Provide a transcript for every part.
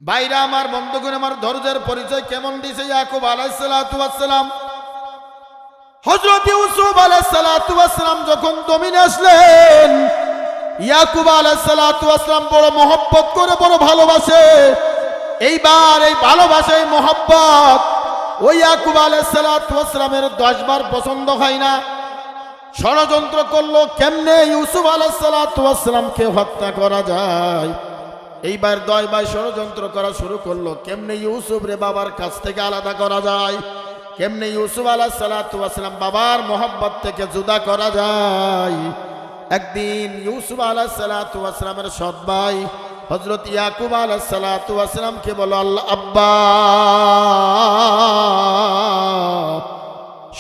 ভাইরা আমার, বন্ধুগণ আমার, ধৈর্যের পরিচয় কেমন দিয়েছে ইয়াকুব আলাইহিস সালাতু ওয়াস সালাম। হযরত ইউসুফ আলাইহিস সালাতু ওয়াস সালাম যখন জমিনে আসলেন, ইয়াকুব আলাইহিস সালাতু ওয়াস সালাম বড় মহব্বত করে, বড় ভালোবাসে। এইবার এই ভালোবাসা, এই মহব্বত ওই ইয়াকুব আলাইহিস সালাতু ওয়াস সালামের 10 বার পছন্দ হয় না। ষড়যন্ত্র করলো কেমনে ইউসুফ আলাইহিস সালাতু ওয়াস সালামকে হত্যা করা যায়। এইবার 10 ভাই ষড়যন্ত্র করা শুরু করলো কেমনে ইউসুফ রে বাবার কাছ থেকে আলাদা করা যায়, কেমনে ইউসুফ আলাইহিস সালাতু ওয়াস সালাম বাবার মহব্বত থেকে জুদা করা যায়। একদিন ইউসুফ আলাইহিস সালাতু ওয়াস সালামের সৎ ভাই হযরত ইয়াকুব আলাইহিস সালাতু ওয়াস সালামকে বলল, আল্লাহ আব্বা,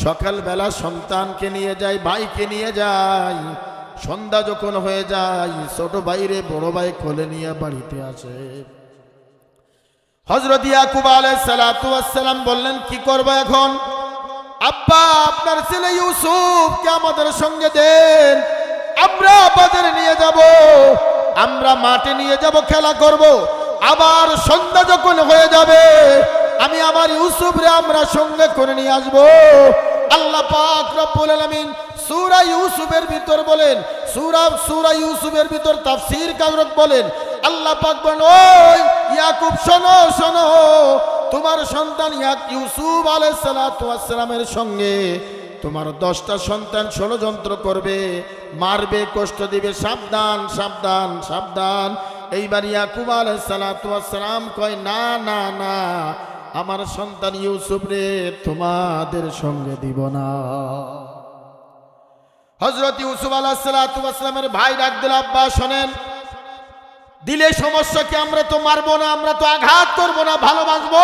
সকালবেলা সন্তানকে নিয়ে যাই, ভাইকে নিয়ে যাই, সন্ধ্যা যখন হয়ে যায় ছোট ভাইরে বড় ভাই কোলে নিয়ে বাড়িতে আসে। হযরত ইয়াকুব আলাইহিস সালাতু ওয়াস সালাম বললেন, কি করব এখন? আব্বা, আপনার ছেলে ইউসুফকে আমাদের সঙ্গে দেন, আমরা বাজারে নিয়ে যাব, আমরা মাঠে নিয়ে যাব, খেলা করব। আবার সন্ধ্যা যখন হয়ে যাবে আমি আমার ইউসুফরে আমরা সঙ্গে করে নিয়ে আসব। আল্লাহ পাক রব্বুল আলামিন সূরা ইউসুফের ভিতর বলেন, সূরা ইউসুফের ভিতর তাফসীর কারক বলেন, আল্লাহ পাক বলেন, ওই ইয়াকুব শোনো শোনো, তোমার সন্তান ইউসুফ আলাইহিস সালাতু ওয়াস সালামের সঙ্গে তোমার 10টা সন্তান ষড়যন্ত্র করবে, মারবে, কষ্ট দিবে, সাবধান সাবধান সাবধান। এইবার ইয়াকুব আলাইহিস সালাতু ওয়াস সালাম কয়, না না না, আমার সন্তান ইউসুফ রে তোমাদের সঙ্গে দিব না। হযরত ইউসুফ আলাইহিস সালাতু ওয়াস সালামের ভাই ডাক দিল, আব্বা শোনেন, দিলে সমস্যা কি? আমরা তো মারবো না, আমরা তো আঘাত করবো না, ভালোবাসবো।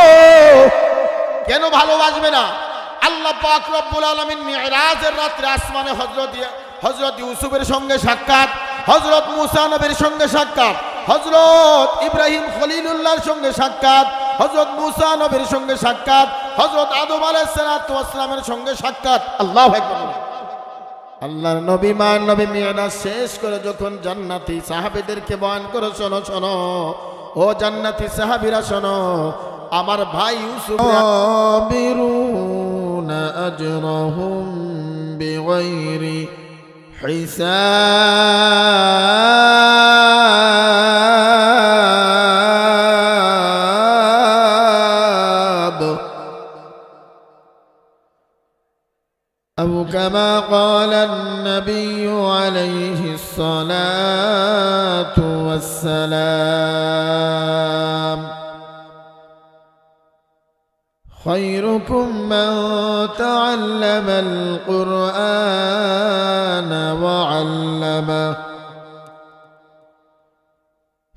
কেন ভালোবাসবে না? আল্লাহ পাক রব্বুল আলামিন মিরাজের রাত্রে আসমানে হযরত ইউসুফের সঙ্গে সাক্ষাৎ, হযরত মুসা নবীর সঙ্গে সাক্ষাৎ, হযরত ইব্রাহিম খলিলুল্লাহর সঙ্গে সাক্ষাৎ, হযরত মুসা নবীর সঙ্গে সাক্ষাৎ, হযরত আদম আলাইহিস সালাতু ওয়াস সালামের সঙ্গে সাক্ষাৎ। আল্লাহু আকবার। আল্লাহর নবী নবী মিরাজ শেষ করে যখন জান্নাতি সাহাবীদেরকে বয়ান করে, শোনো শোনো ও জান্নাতি সাহাবীরা শোনো, আমার ভাই ইউসুফ সাবিরুনা আজরাহুম বিগাইরি হিসাব أو كما قال النبي عليه الصلاة والسلام خيركم من تعلم القرآن وعلمه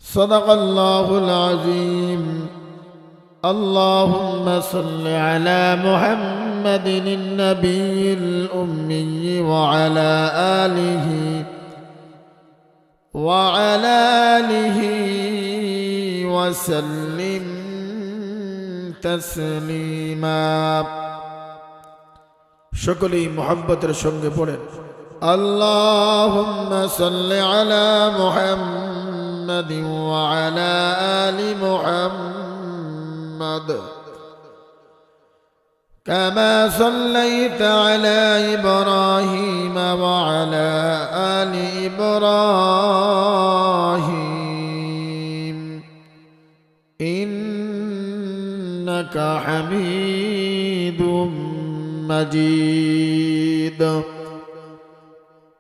صدق الله العظيم اللهم صل على محمد النبي الأمي وعلى آله وسلم تسليما সকলেই মুহাব্বতের সঙ্গে পড়েন, اللهم صل على محمد وعلى آل محمد كما صليت على إبراهيم وعلى آل إبراهيم إنك حميد مجيد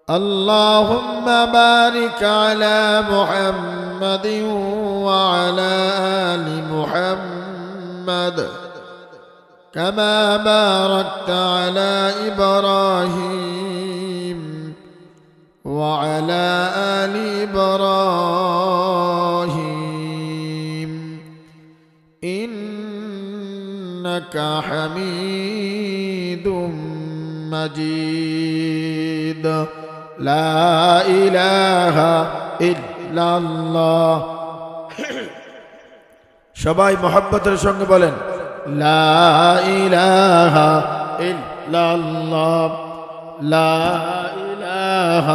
اللهم بارك على محمد وعلى آل محمد كما باركت على إبراهيم وعلى آل إبراهيم إنك حميد مجيد لا إله إلا الله সবাই মুহাব্বতের সঙ্গে বলেন, لا إله إلا الله لا إله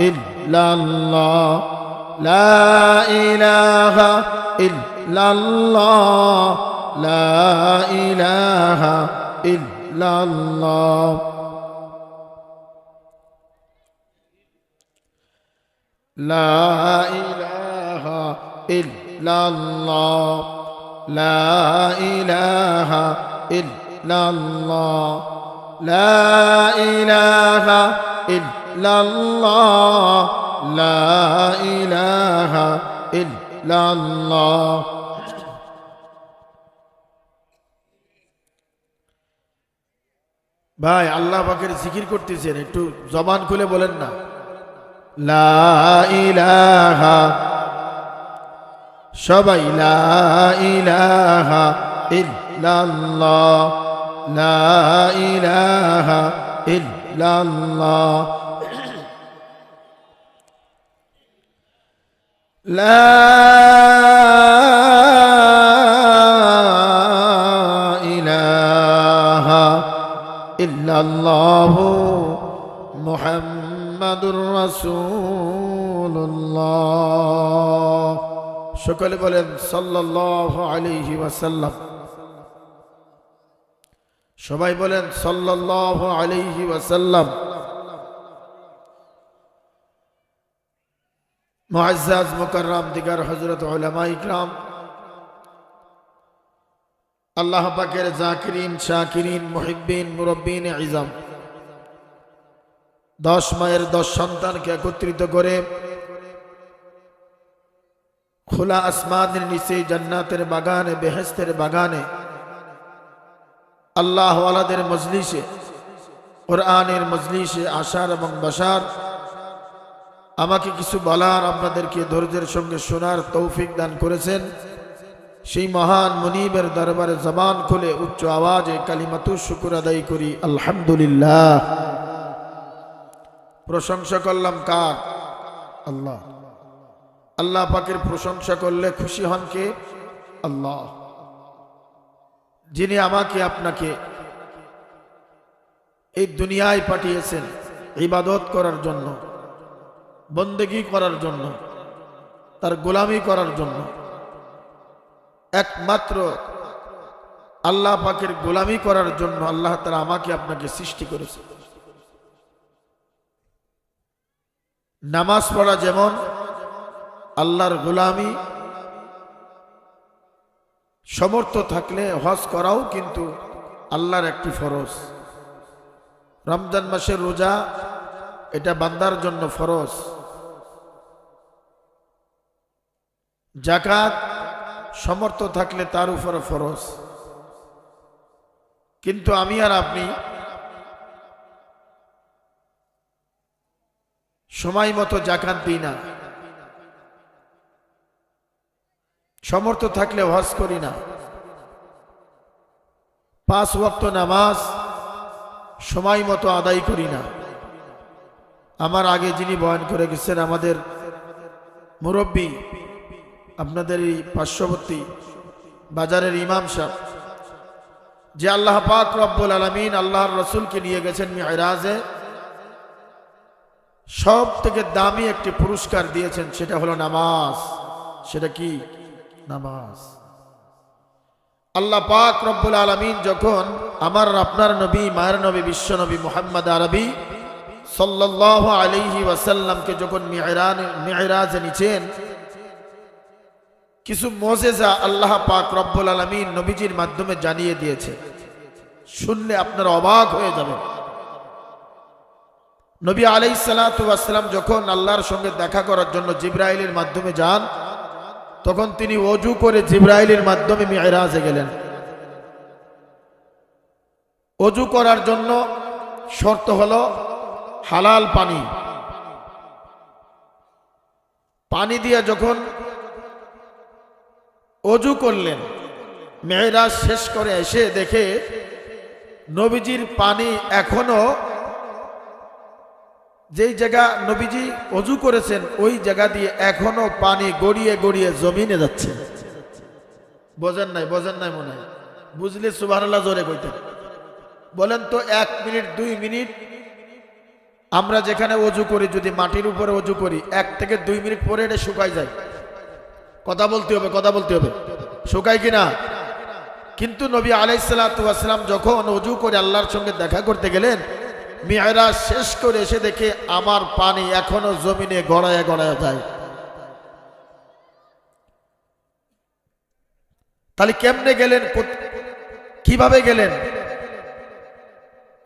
إلا الله لا إله إلا ইল্লাল্লাহ লা ইলাহা ইল্লাল্লাহ লা ইলাহা ইল্লাল্লাহ লা ইলাহা ইল্লাল্লাহ লা ইলাহা ইল্লাল্লাহ লা ইলাহা ইল্লাল্লাহ। ভাই আল্লাহ পাকের জিকির করতেছেন, একটু জবান খুলে বলেন না লা ইলাহা, সবাই লা ইলাহা ইল্লাল্লাহ লা ইলাহা ইল্লাল্লাহ লা ইলাহা ইল্লাল্লাহু মুহাম্মাদুর রাসূলুল্লাহ। সকলে বলেন সাল্লাল্লাহু আলাইহি ওয়াসাল্লাম। সবাই বলেন সাল্লাল্লাহু আলাইহি ওয়াসাল্লাম। মুআজ্জাজ মুকাররম দিগার হযরত উলামা ইকরাম, আল্লাহ পাকের জাকিরিন শাকিরিন মুহিব্বিন মুরব্বিন ইজাম, 10 মায়ের 10 সন্তানকে একত্রিত করে খোলা আসমানের নিচে জান্নাতের বাগানে বেহেশতের বাগানে আল্লাহ ওয়ালাদের মজলিসে কোরআনের মজলিসে আশার এবং বসার, আমাকে কিছু বলার আপনাদেরকে ধৈর্যের সঙ্গে শোনার তৌফিক দান করেছেন। সেই মহান মুনিবের দরবারে জবান খুলে উচ্চ আওয়াজে কালিমাতু শুকর আদায় করি আলহামদুলিল্লাহ। প্রশংসা করলাম কার? আল্লাহ। আল্লাহ পাকের প্রশংসা করলে খুশি হন কে? আল্লাহ, যিনি আমাকে আপনাকে এই দুনিয়ায় পাঠিয়েছেন ইবাদত করার জন্য, বন্দেগী করার জন্য, তার গোলামি করার জন্য। একমাত্র আল্লাহ পাকের গোলামি করার জন্য আল্লাহ তাআলা আমাকে আপনাকে সৃষ্টি করেছে। নামাজ পড়া যেমন আল্লাহর গোলামি, সমর্থ থাকলে হজ করাও কিন্তু আল্লাহর একটি ফরজ। রমজান মাসের রোজা এটা বান্দার জন্য ফরজ। যাকাত সমর্থ থাকলে তার উপরে ফরজ। কিন্তু আমি আর আপনি সময় মতো যাকাত দিই না, সমর্থ থাকলে হজ করি না। 5 ওয়াক্ত নামাজ সময় মতো আদায় করি না। আমার আগে যিনি বয়ান করে গেছেন আমাদের মুরব্বী, আপনাদের এই পার্শ্ববর্তী বাজারের ইমাম সাহেব, যে আল্লাহ পাক রব্বুল আলামিন আল্লাহর রসুলকে নিয়ে গেছেন মিরাজে, সব থেকে দামি একটি পুরস্কার দিয়েছেন, সেটা হলো নামাজ। সেটা কি? নামাজ। আল্লাহ পাক রব্বুল আলামিন যখন আমার আপনার নবী, মায়ের নবী, বিশ্ব নবী মুহাম্মদ আরবি সাল্লাল্লাহু আলাইহি ওয়াসাল্লামকে যখন মিরাজে নিছেন, কিছু মুজিজা আল্লাহ পাক রব্বুল আলামিন নবীজির মাধ্যমে জানিয়ে দিয়েছে। শুনলে আপনারা অবাক হয়ে যাবেন। নবী আলাইহিস সালাতু ওয়াস সালাম যখন আল্লাহর সঙ্গে দেখা করার জন্য জিবরাইলের মাধ্যমে যান, তখন তিনি ওযু করে জিবরাইলের মাধ্যমে মিরাজে গেলেন। ওযু করার জন্য শর্ত হলো হালাল পানি। পানি দিয়ে যখন ওযু করলেন, মেরাজ শেষ করে এসে দেখে নবীজির পানি এখনো যেই জায়গা নবীজি ওযু করেছেন ওই জায়গা দিয়ে এখনো পানি গড়িয়ে গড়িয়ে জমিনে যাচ্ছে। বোঝেন নাই? বোঝেন নাই মনে হয়? বুঝলে সুবহানাল্লাহ জোরে কইতেন। বলেন তো 1 মিনিট 2 মিনিট আমরা যেখানে ওযু করি, যদি মাটির উপরে ওযু করি, 1 থেকে 2 মিনিট পরে এটা শুকায় যায়। কথা বলতে হবে, কথা বলতে হবে। শুকায় কিনা? কিন্তু নবী আলাইহিসসালাতু ওয়াসসালাম যখন ওযু করে আল্লাহর সঙ্গে দেখা করতে গেলেন, মিরাজ শেষ করে এসে দেখে আমার পানি এখনো জমিনে গড়ায় গড়ায় যায়। তাহলে কেমনে গেলেন, কিভাবে গেলেন?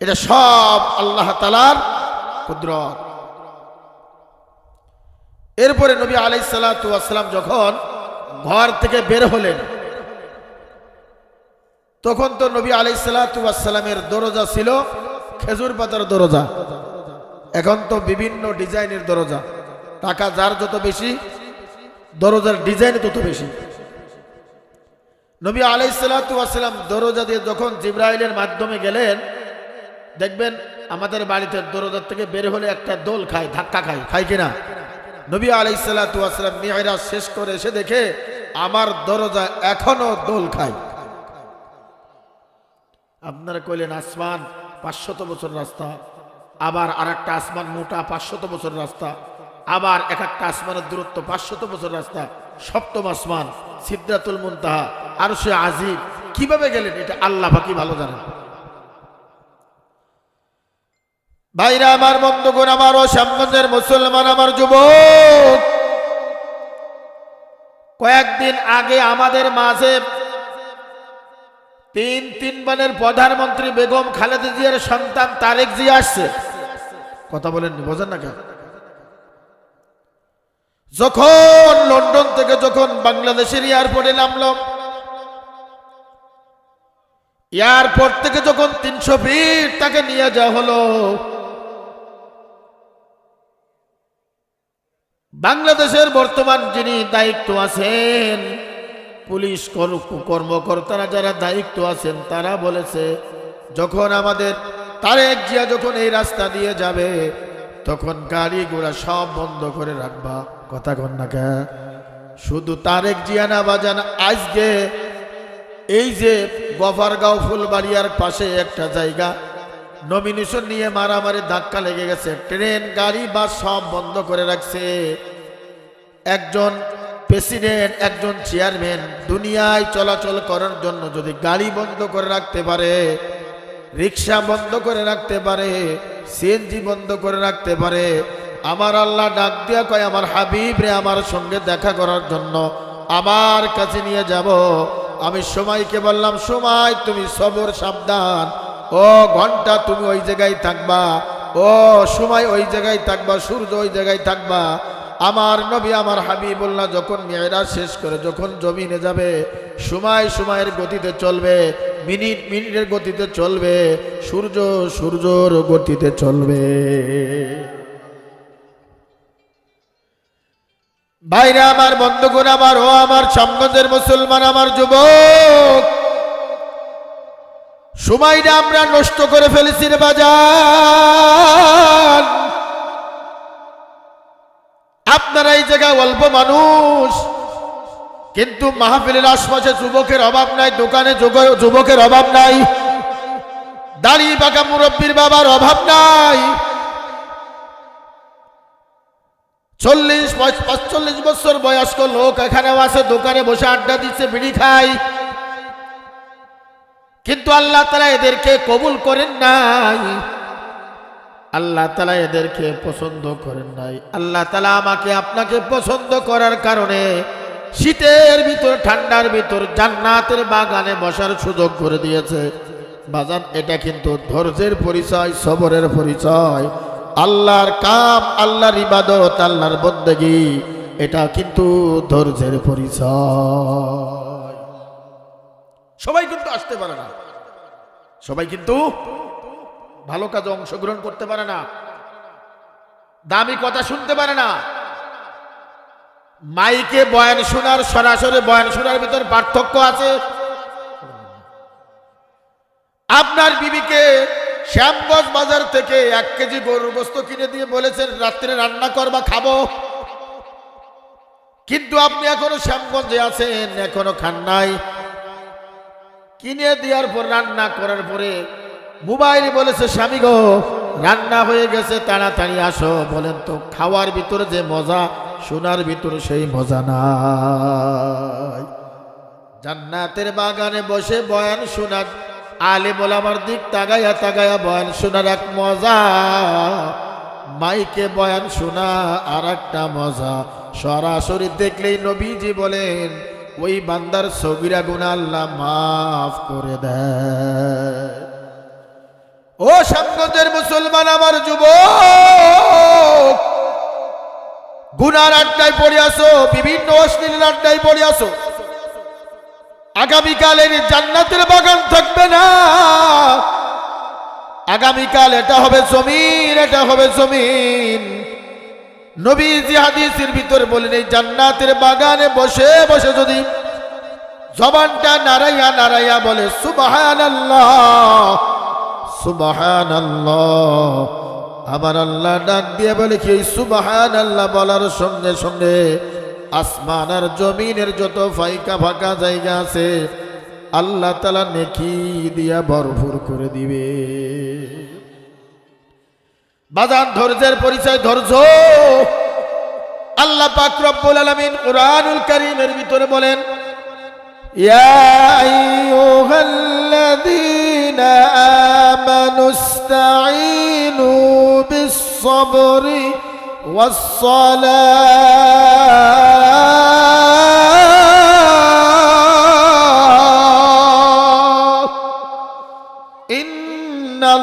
এটা সব আল্লাহ তাআলার কুদরত। এরপরে নবী আলাইহিসসালাতু ওয়াসসালাম যখন ঘর থেকে বের হলেন, তখন তো নবী আলাইহিসসালাতু ওয়াসসালামের দরজা ছিল খেজুর পাতার দরজা। এখন তো বিভিন্ন ডিজাইনের দরজা, টাকা যার যত বেশি দরজার ডিজাইন তত বেশি। নবী আলাইহিসসালাতু ওয়াসসালাম দরজা দিয়ে যখন জিবরাইলের মাধ্যমে গেলেন, দেখবেন আমাদের বাড়িতে দরজার থেকে বের হলে একটা দোল খায়, ধাক্কা খায় কিনা? নবী আলাইহিসসালাতু ওয়াসসালাম মিরাজ শেষ করে এসে দেখে আমার দরজা এখনো দোল খায়। আপনারা কইলেন আসমান 500 বছর রাস্তা, আবার আর একটা আসমান মোটা 500 বছর রাস্তা, আবার এক একটা আসমানের দূরত্ব 500 বছর রাস্তা, সপ্তম আসমান সিদরাতুল মুনতাহা আরশে আজিম। কিভাবে গেলেন এটা আল্লাহ পাকই ভালো জানেন। ভাইরা আমার, বন্ধুগণ আমার, ও সামনের মুসলমান আমার যুবক, কয়েকদিন আগে আমাদের মাঝে তিন বারের প্রধানমন্ত্রী বেগম খালেদা জিয়ার সন্তান তারেক জিয়া আসছে। কথা বলেন, বোঝেন না কেন? যখন লন্ডন থেকে যখন বাংলাদেশের এয়ারপোর্টে নামল, এয়ারপোর্ট থেকে যখন 300 ফিট তাকে নিয়ে যাওয়া হলো, বাংলাদেশের বর্তমান যিনি দায়িত্ব আছেন, পুলিশ কর্মকর্তারা যারা দায়িত্ব আছেন, তারা বলেছে যখন আমাদের তারেক জিয়া যখন এই রাস্তা দিয়ে যাবে তখন গাড়ি ঘোড়া সব বন্ধ করে রাখবা। কথা কন না কে? শুধু তারেক জিয়া না বাজান, আজকে এই যে গফরগাঁও ফুলবাড়িয়ার পাশে একটা জায়গা নমিনেশন নিয়ে মারামারি ধাক্কা লেগে গেছে, ট্রেন গাড়ি বাস সব বন্ধ করে রাখছে। একজন প্রেসিডেন্ট, একজন চেয়ারম্যান দুনিয়ায় চলাচল করার জন্য যদি গাড়ি বন্ধ করে রাখতে পারে, রিক্সা বন্ধ করে রাখতে পারে, সিএনজি বন্ধ করে রাখতে পারে, আমার আল্লাহ ডাক দিয়া কয় আমার হাবিব রে আমার সঙ্গে দেখা করার জন্য আমার কাছে নিয়ে যাব। আমি সময়কে বললাম, সময় তুমি সবর সাবধান, ও ঘন্টা তুমি ওই জায়গায় থাকবা, ও সময় ওই জায়গায় থাকবা, সূর্য ওই জায়গায় থাকবা। আমার নবী আমার হাবিবুল্লাহ যখন মেরাজ শেষ করে যখন জমিনে যাবে, সময় সময়ের গতিতে চলবে, মিনিট মিনিটের গতিতে চলবে, সূর্য সূর্যর গতিতে চলবে। ভাইরা আমার, বন্ধুগণ আমার, ও আমার সামনের মুসলমান আমার যুবক, সময়টা আমরা নষ্ট করে ফেলেছি রে বাজার। আপনারা এই জায়গায় অল্প মানুষ, কিন্তু মাহফিলের আশপাশে যুবকের অভাব নাই, দোকানে যুবকের অভাব নাই, দাড়ি পাকা মুরব্বীর বাবার অভাব নাই। 40-45 বছর বয়স্ক লোক এখানেও আছে, দোকানে বসে আড্ডা দিচ্ছে, বিড়ি খায়, কিন্তু আল্লাহ তাআলা এদেরকে কবুল করেন নাই, আল্লাহ তাআলা এদেরকে পছন্দ করেন নাই। আল্লাহ তাআলা আমাকে আপনাকে পছন্দ করার কারণে শীতের ভিতর ঠান্ডার ভিতর জান্নাতের বাগানে বসার সুযোগ করে দিয়েছে। বাজান, এটা কিন্তু ধৈর্যের পরিচয়, সবরের পরিচয়, আল্লাহর কাম, আল্লাহর ইবাদত, আল্লাহর বন্দেগী, এটা কিন্তু ধৈর্যের পরিচয়। সবাই কিন্তু আসতে পারে না, সবাই কিন্তু ভালো কাজে অংশগ্রহণ করতে পারে না, দামি কথা শুনতে পারে না। মাইকে বয়ান শোনার, সরাসরি বয়ান শোনার ভিতর পার্থক্য আছে। আপনার বিবিকে শ্যামগঞ্জ বাজার থেকে 1 কেজি গরুর গোশত কিনে দিয়ে বলেছেন রাত্রে রান্না করবা, খাবো, কিন্তু আপনি এখনো শ্যামগঞ্জে আছেন, এখনো খান নাই। কিনে দেওয়ার পর রান্না করার পরে মোবাইলে বলেছে স্বামী গো রান্না হয়ে গেছে, তাড়াতাড়ি আসো। বলেন তো, খাওয়ার ভিতরে যে মজা, শোনার ভিতরে সেই মজা নাই। জান্নাতের বাগানে বসে বয়ান শোনার, আলেম ওলামার দিক তাকায়া তাকায়া বয়ান শোনার এক মজা, মাইকে বয়ান শোনা আর একটা মজা। সরাসরি দেখলেই নবীজি বলেন ওই বান্দার সগীরা গুনাহ আল্লাহ মাফ করে দেয়। ও সামনের মুসলমান, আমার যুবক, গুনার আড্ডায় পড়ে আসো, বিভিন্ন অশ্লীল আড্ডায় পড়ে আসো। আগামীকালের জান্নাতের বাগান থাকবে না। আগামীকাল এটা হবে জমিন, এটা হবে জমিন। নবীজি হাদিসের ভিতরে বলেন এই জান্নাতের বাগানে বসে বসে যদি জবানটা নাড়াইয়া নাড়াইয়া বলে সুবহানাল্লাহ সুবহানাল্লাহ, আমার আল্লাহ ডাক দিয়ে বলে কি সুবহানাল্লাহ বলার সঙ্গে সঙ্গে আসমান আর জমিনের যত ফাঁকা ফাঁকা জায়গা আছে আল্লাহ তাআলা নেকি দিয়া ভরপুর করে দিবে। বাজান, ধৈর্যের পরিচয় ধৈর্য। আল্লাহ পাক রব্বুল আলামিন কুরআনুল কারীমের ভিতরে বলেন ইয়া আইয়ুহাল্লাযীনা আমানুস্তাঈনু বিস-সাবরি ওয়াস-সালাহ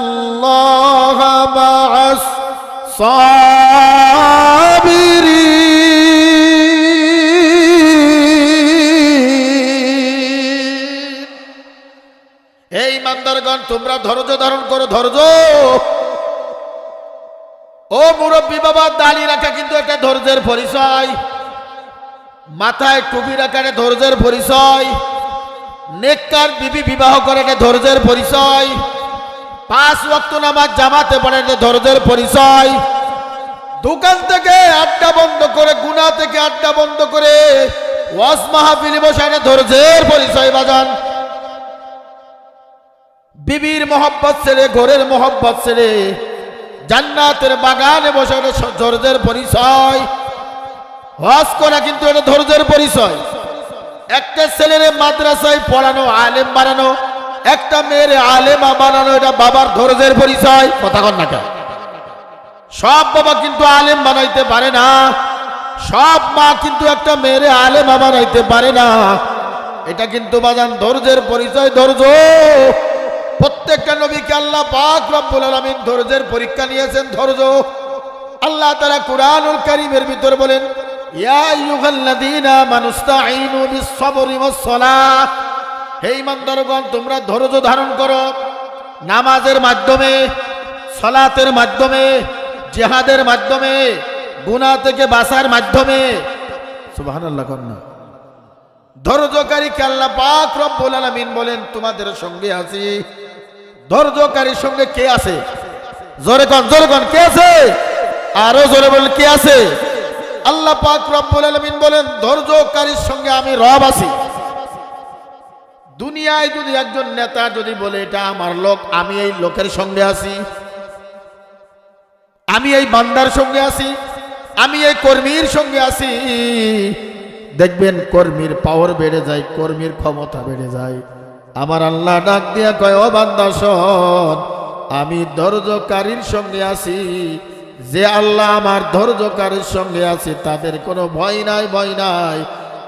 ইন্নাল্লাহা মা'আস সাবিরিন। এই ইমানদারগণ, তোমরা ধৈর্য ধারণ করো, ধৈর্য। ও মুরব্বী বাবা, দাড়ি রাখা কিন্তু একটা ধৈর্যের পরিচয়। মাথায় টুপি রাখা একটা ধৈর্যের পরিচয়। নেককার বিবি বিবাহ করে একটা ধৈর্যের পরিচয়। 5 ওয়াক্ত নামাজ জামাতে পড়ে একটা ধৈর্যের পরিচয়। দোকান থেকে আড্ডা বন্ধ করে, গুনাহ থেকে আড্ডা বন্ধ করে ওয়াজ মাহফিলে বসে একটা ধৈর্যের পরিচয়। বাজান, বিবির মোহব্বত ছেড়ে, ঘরের মোহব্বত ছেড়ে জান্নাতের বাগানে বসে একটা ধৈর্যের পরিচয়। ওয়াজ করা কিন্তু এটা ধৈর্যের পরিচয়। একটা ছেলের মাদ্রাসায় পড়ানো, আলেম বানানো, একটা মেয়ের আলেমা বানানো, এটা বাবার ধৈর্যের পরিচয়। কথা কন না কেন? সব বাবা কিন্তু আলেম বানাইতে পারে না, সব মা কিন্তু একটা মেয়ের আলেমা বানাইতে পারে না। এটা কিন্তু বাজান ধৈর্যের পরিচয়, ধৈর্য। প্রত্যেকটা নবীকে আল্লাহ পাক রব্বুল আলামিন ধৈর্যের পরীক্ষা নিয়েছেন, ধৈর্য। আল্লাহ তাআলা কুরআনুল কারীমের ভিতর বলেন ইয়া আইয়ুহাল্লাযীনা আমানুস্তাঈনু বিস-সাবরি ওয়াস-সালাহ। হে ইমানদারগণ, তোমরা ধৈর্য ধারণ করো নামাজের মাধ্যমে, সালাতের মাধ্যমে, জিহাদের মাধ্যমে, গুনাহ থেকে বাঁচার মাধ্যমে। সুবহানাল্লাহ কন্যা। ধৈর্যকারীকে আল্লাহ পাক রব্বুল আলামিন বলেন তোমাদের সঙ্গে আছি। ধৈর্যকারীর সঙ্গে কে আছে? জোরে কোন, জোরে কোন, কে আছে? আরো জোরে বলেন, কে আছে? আল্লাহ পাক রব্বুল আলামিন বলেন ধৈর্যকারীর সঙ্গে আমি রব আছি। দুনিয়ায় যদি একজন নেতা যদি বলে এটা আমার লোক, আমি এই লোকের সঙ্গে আছি, আমি এই বান্দার সঙ্গে আছি, আমি এই কর্মীর সঙ্গে আছি, দেখবেন কর্মীর পাওয়ার বেড়ে যায়, কর্মীর ক্ষমতা বেড়ে যায়। আমার আল্লাহ ডাক দিয়া কয় ও বান্দা শোন, আমি ধৈর্যকারীর সঙ্গে আছি। যে আল্লাহ আমার ধৈর্যকারীর সঙ্গে আছে তাদের কোনো ভয় নাই, ভয় নাই।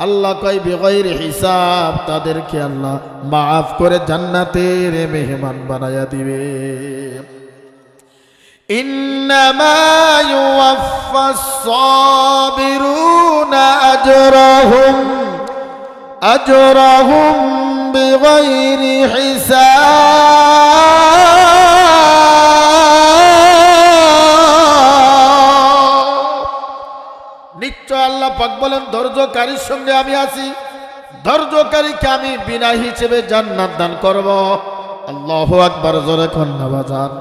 আল্লাহ কয় বিগৈর হিসাব তাদেরকে আল্লাহ মাফ করে জান্নাতের মেহমান বানায়া দিবে। ইন্নামা ইউওয়াফাস সাবিরুনা আজরাহুম বিগৈরি হিসাব। নিশ্চয় আল্লাহ পাক বলেন ধৈর্যকারীর সঙ্গে আমি আছি, ধৈর্যকারীকে আমি বিনা হিসেবে জান্নাত দান করব। আল্লাহু আকবার, জোরে কন্যা বাজান।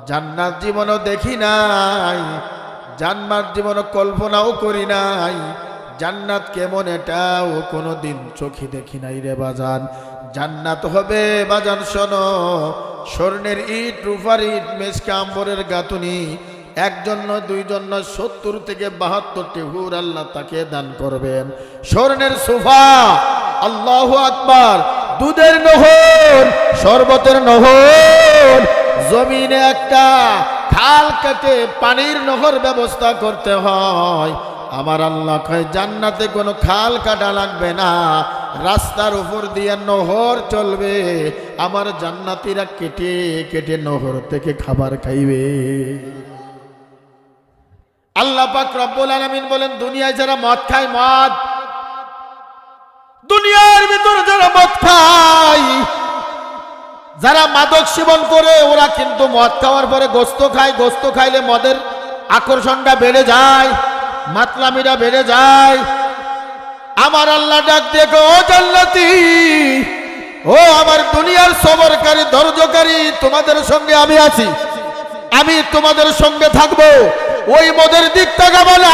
জান্নাত জীবনও দেখি নাই, জান্নাত জীবনও কল্পনাও করি নাই, জান্নাত কেমন এটাও কোনোদিন চোখে দেখি নাই রে বাজান। জান্নাত হবে বাজান শোনো, স্বর্ণের ইট, রূপার ইট, মেশকা আম্বরের গাঁথুনি, একজন নয়, দুইজন নয়, 70 থেকে 72টি হুর আল্লাহ তাকে দান করবেন। স্বর্ণের সোফা আল্লাহু আকবার। দুধের নহর, শরবতের নহর, জমিনে একটা খাল কেটে পানির নহর ব্যবস্থা করতে হয়। আমার আল্লাহ কয় জান্নাতে কোনো খাল কাটা লাগবে না, রাস্তার উপর দিয়ে নহর চলবে। আমার জান্নাতীরা কেটে কেটে নহর থেকে খাবার খাইবে। আল্লাহ পাক রব্বুল আলামিন বলেন, দুনিয়ায় যারা মদ খায়, মদ, দুনিয়ার ভিতর যারা মদ খায়, যারা মাদক সেবন করে, ওরা কিন্তু মদ খাওয়ার পরে গোস্ত খায়। গোস্ত খাইলে মদের আকর্ষণটা বেড়ে যায়, মাতলামিটা বেড়ে যায়। আমার আল্লাহ ডাক দিয়ে কয়, ও জান্নাতি, ও আমার দুনিয়ার সবরকারী, ধৈর্যকারী, তোমাদের সঙ্গে আমি আছি, আমি তোমাদের সঙ্গে থাকবো। ওই মদের দিক তাকাবা না,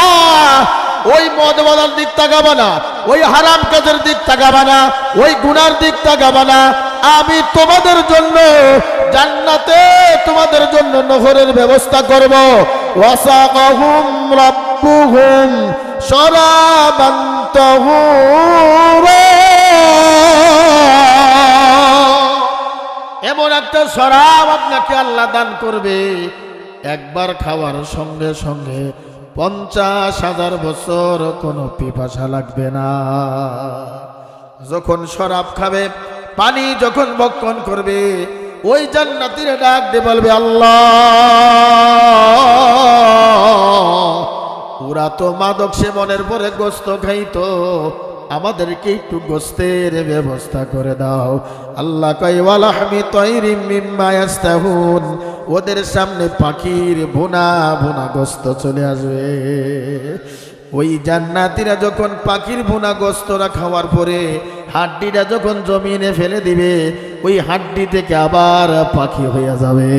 ওই মদ বলার দিক তাকাবা না, ওই হারাম কাজের দিক তাকাবা না, ওই গুনার দিক তাকাবা না। আমি তোমাদের জন্য জান্নাতে তোমাদের জন্য নহরের ব্যবস্থা করব। ওয়াসাকাহুম রাব্বুহুম শরাবান তাহুরা, এমন একটা শরাব আপনাকে আল্লাহ দান করবে, একবার খাওয়ার সঙ্গে সঙ্গে 50,000 বছর কোনো পিপাসা লাগবে না। যখন শরাব খাবে, পানি যখন ভক্ষণ করবে, ওই জান্নাতীরা ডাক দিয়ে বলবে, আল্লাহ, ওরা তো মাদক সেবনের পরে গোস্ত খাইতো, আমাদেরকে একটু গোস্তের ব্যবস্থা করে দাও। আল্লাহ কয়, ওয়ালাহমি তায়রিম মিম্মা ইয়াস্তাহুন, ওদের সামনে পাখির ভুনা ভুনা গোস্ত চলে আসবে। ওই জান্নাতীরা যখন পাখির ভুনা গোস্তরা খাওয়ার পরে হাড্ডিটা যখন জমিনে ফেলে দিবে, ওই হাড্ডি থেকে আবার পাখি হয়ে যাবে।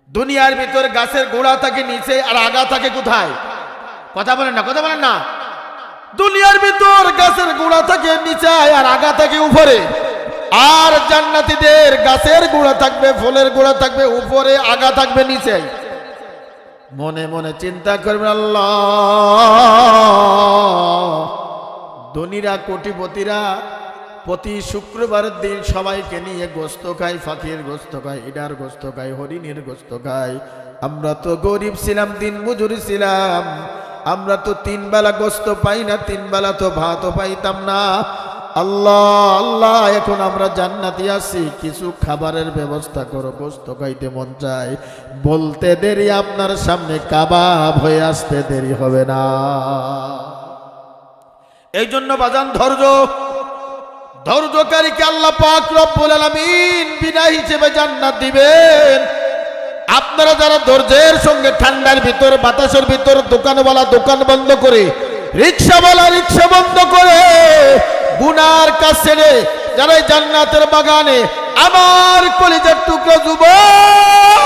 দুনিয়ার ভিতর গাছের গোড়া থাকে নিচে, আর আগা থাকে কোথায়? কথা বলেন না, কথা বলেন না। দুনিয়ার ভিতর গাছের গোড়া থাকে নিচে, আর আগা থাকে উপরে। আর জান্নাতীদের গাছের গোড়া থাকবে, ফলের গোড়া থাকবে উপরে, আগা থাকবে নিচে। মনে মনে চিন্তা করবেন, আল্লাহ, ধনীরা, কোটিপতিরা প্রতি শুক্রবারের দিন সবাইকে নিয়ে গোস্ত খায়, ফাঁকির গোস্ত খায়, ইডার গোস্ত খায়, হরিণের গোস্ত খায়। আমরা তো গরিব ছিলাম, দিন মজুরি ছিলাম, আমরা তো 3 বেলা গোস্ত পাই না, 3 বেলা তো ভাতও পাইতাম না। আল্লাহ, আল্লাহ, এখন আমরা জান্নাতি আছি, কিছু খাবারের ব্যবস্থা করো, গোস্ত খাইতে মন চায়। বলতে দেরি, আপনার সামনে কাবাব হয়ে আসতে দেরি হবে না। এই জন্য বাজান, ধৈর্যকারীকে আল্লাহ পাক রব্বুল আলামিন বিনা হিসেবে জান্নাত দিবেন। আপনারা যারা ধৈর্যের সঙ্গে ঠান্ডার ভিতর, বাতাসের ভিতর, দোকানওয়ালা দোকান বন্ধ করে, রিক্সাওয়ালা রিক্সা বন্ধ করে, গুনার কাজ ছেড়ে যারা এই জান্নাতের বাগানে, আমার কলিজার টুকরা যুবক,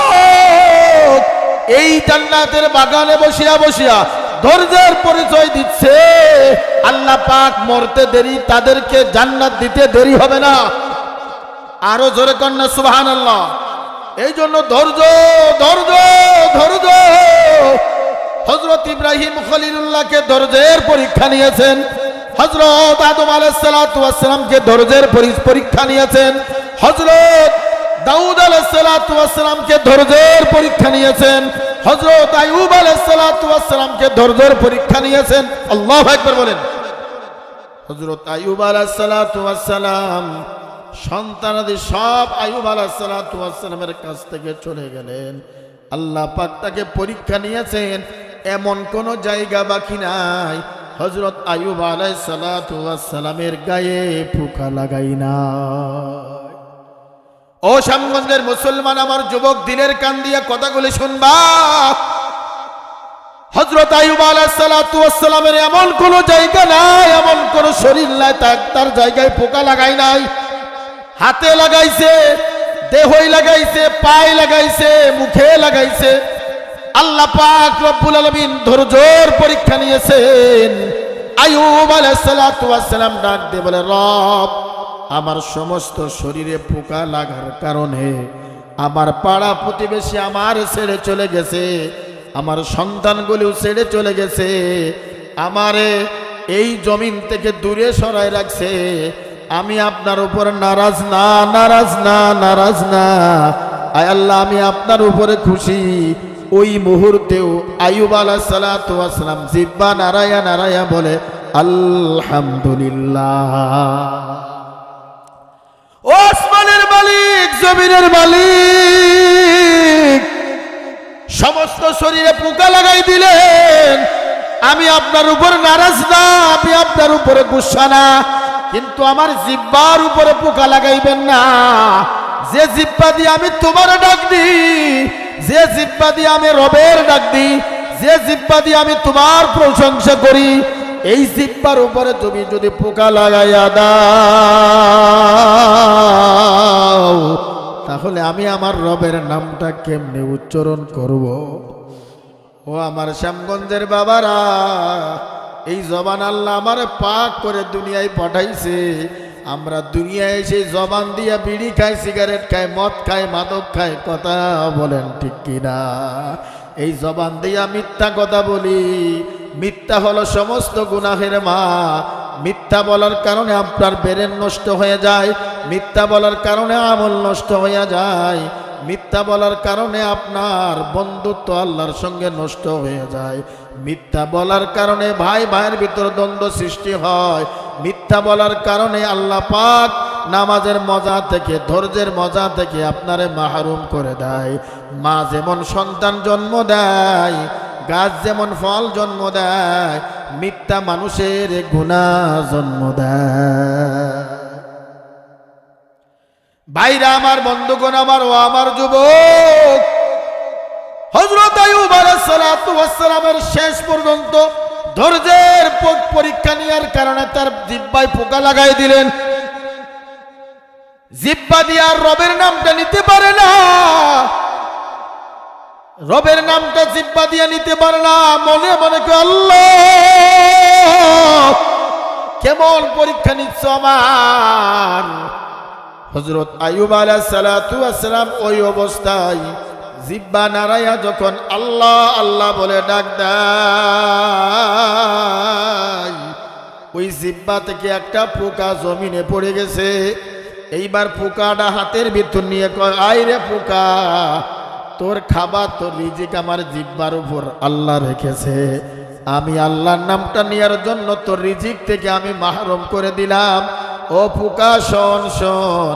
এই জান্নাতের বাগানে বসিয়া বসিয়া ধৈর্যের পরিচয় দিচ্ছে, আল্লাহ পাক মরতে দেরি, তাদেরকে জান্নাত দিতে দেরি হবে না। আরো জোরে কন্যা সুবহানাল্লাহ। এই জন্য ধৈর্য, ধৈর্য, ধৈর্য। হযরত ইব্রাহিম খলিলুল্লাহকে ধৈর্যের পরীক্ষা নিয়েছেন, হযরত আদম আলাইহিস সালাতু ওয়াস সালামকে ধৈর্যের পরীক্ষা নিয়েছেন, হযরত দাউদ আলাইহিস সালাতু ওয়াস সালামকে ধৈর্যের পরীক্ষা নিয়েছেন, হযরত আইয়ুব আলাইহিস সালাতু ওয়াস সালামকে ধৈর্যের পরীক্ষা নিয়েছেন। আল্লাহু আকবার বলেন। হযরত আইয়ুব আলাইহিস সালাতু ওয়াস সালাম সন্তানাদি সব আইয়ুব আলাইহিস সালাতু ওয়াস সালামের কাছ থেকে চলে গেলেন। আল্লাহ পাক তাকে পরীক্ষা নিয়েছেন, এমন কোন জায়গা বাকি নাই হযরত আইয়ুব আলাইহিস সালাতু ওয়াস সালামের গায়ে পোকা লাগাই না। ও শ্যামগঞ্জের মুসলমান, আমার যুবক, দিলের কান দিয়ে কথাগুলি শুনবা। হযরত আইয়ুব আলাইহিস সালাতু ওয়াস সালামের এমন কোন জায়গা নাই, এমন কোন শরীর নাই তার জায়গায় পোকা লাগাই নাই। হাতে লাগাইছে, দেহই লাগাইছে, পায়ে লাগাইছে, মুখে লাগাইছে। আল্লাহ পাক রব্বুল আলামিন ধৈর্যের পরীক্ষা নিয়েছেন। আইয়ুব আলাইহিস সালাতু ওয়াস সালাম ডাক দিয়ে বলে, রব, আমার সমস্ত শরীরে পোকা লাগার কারণে আমার পাড়া প্রতিবেশী আমার ছেড়ে চলে গেছে, আমার সন্তানগুলিও ছেড়ে চলে গেছে, আমারে এই জমিন থেকে দূরে সরায় রাখছে। আমি আপনার উপর নারাজ না, নারাজ না, নারাজ না। আয় আল্লাহ, আমি আপনার উপরে খুশি। ওই মুহূর্তেও আইয়ুব আলাইহিস সালাতু ওয়াস সালাম জিহ্বা নাড়ায়া নাড়ায়া বলে আলহামদুলিল্লাহ। ও আসমানের মালিক, জমিনের মালিক, সমস্ত শরীরে পোকা লাগাই দিলেন। আমি আপনার উপর নারাজ না, আমি আপনার উপরে গুসা না, কিন্তু আমার জিহ্বার উপরে পোকা লাগাইবেন না। যে জিহ্বা দিয়ে আমি তোমার ডাক দিই, যে জিহ্বা দিয়ে আমি রবের ডাক দিই, যে জিহ্বা দিয়ে আমি তোমার প্রশংসা করি, এই জিহ্বার উপরে তুমি যদি পোকা লাগাইয়া দাও, তাহলে আমি আমার রবের নামটা কেমনে উচ্চারণ করব? ও আমার শ্যামগঞ্জের বাবারা, এই জবান আল্লাহ আমার পাক করে দুনিয়ায় পাঠাইছে। আমরা দুনিয়ায় এসে জবান দিয়া বিড়ি খাই, সিগারেট খাই, মদ খাই, মাদক খাই, কথা বলেন ঠিক কিনা? এই জবান দিয়া মিথ্যা কথা বলি। মিথ্যা হলো সমস্ত গুনাহের মা। মিথ্যা বলার কারণে আপনার ব্রেন নষ্ট হয়ে যায়, মিথ্যা বলার কারণে আমল নষ্ট হয়ে যায়, মিথ্যা বলার কারণে আপনার বন্ধুত্ব আল্লাহর সঙ্গে নষ্ট হয়ে যায়, মিথ্যা বলার কারণে ভাই ভাইয়ের ভিতর দ্বন্দ্ব সৃষ্টি হয়, মিথ্যা বলার কারণে আল্লাহ পাক নামাজের মজা থেকে, ধৈর্যের মজা থেকে আপনারে মাহরুম করে দেয়। মা যেমন সন্তান জন্ম দেয়, গাছ যেমন ফল জন্ম দেয়, মিথ্যা মানুষের গুনাহ জন্ম দেয়। ভাইরা আমার, বন্ধুগণ আমার, ও আমার যুবক, হযরত আইয়ুব আলাইহিস সালাতু ওয়াস সালামের শেষ পর্যন্ত ধৈর্যের পরীক্ষা নেওয়ার কারণে তার জিহ্বায় পোকা লাগাই দিলেন। জিহ্বা দিয়ে আর রবের নামটা নিতে পারে না, রবের নামটা জিহ্বা দিয়ে নিতে পারে না। মনে মনে কে আল্লাহ, কেমন পরীক্ষা নিচ্ছ আমার। হযরত আইয়ুব আলাইহিস সালাতু ওয়াস সালাম ওই অবস্থায় জিহ্বা নাড়াইয়া যখন আল্লাহ আল্লাহ বলে ডাক দেয়, ওই জিহ্বা থেকে একটা পোকা জমিনে পড়ে গেছে। এইবার পোকাটা হাতের ভিতর নিয়ে কয়, আয় রে পোকা, তোর খাবার, তোর রিজিক আমার জিহ্বার উপর আল্লাহ রেখেছে। আমি আল্লাহর নামটা নেওয়ার জন্য তোর রিজিক থেকে আমি মাহরুম করে দিলাম। ও পোকা, শোন শোন,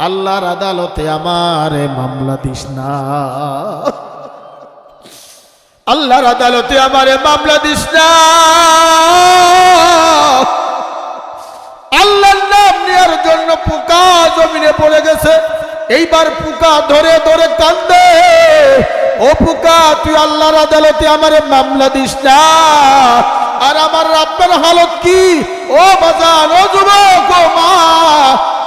আল্লাহর আদালতে আমারে মামলা দিস না, আল্লাহর আদালতে আমারে মামলা দিস না। আল্লাহর নাম নেওয়ার জন্য পোকা জমিনে পড়ে গেছে। এইবার পোকা ধরে ধরে কান্দে, ও পোকা, তুই আল্লাহর আদালতে আমারে মামলা দিস না। আর আমার আপনার হালত কি? ও বাজান, ও যুবক, ও মা,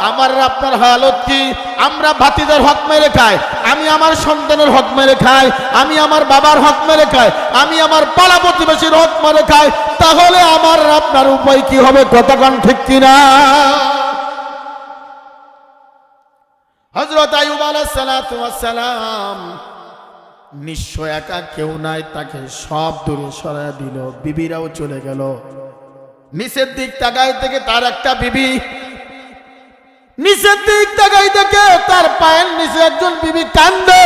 আমার আপনার হালত কি? আমরা ভাতিজার হক মেরে খাই, আমি আমার সন্তানের হক মেরে খাই, আমি আমার বাবার হক মেরে খাই, আমি আমার পাড়া প্রতিবেশীর হক মেরে খাই, তাহলে আমার আপনার উপায় কি হবে? কথা কোন ঠিক কিনা? হযরত আইয়ুব আলাইহিস সালাতু ওয়াস সালাম নিঃস্ব, একা, কেউ নাই, তাকে সব দূরে সরায় দিল। বিবিরাও চলে গেল। নিচের দিক তাকাই থেকে তার একটা বিবি, নিচের দিক তাকাই থেকে তার পায়ের নিচে একজন বিবি কান্দে।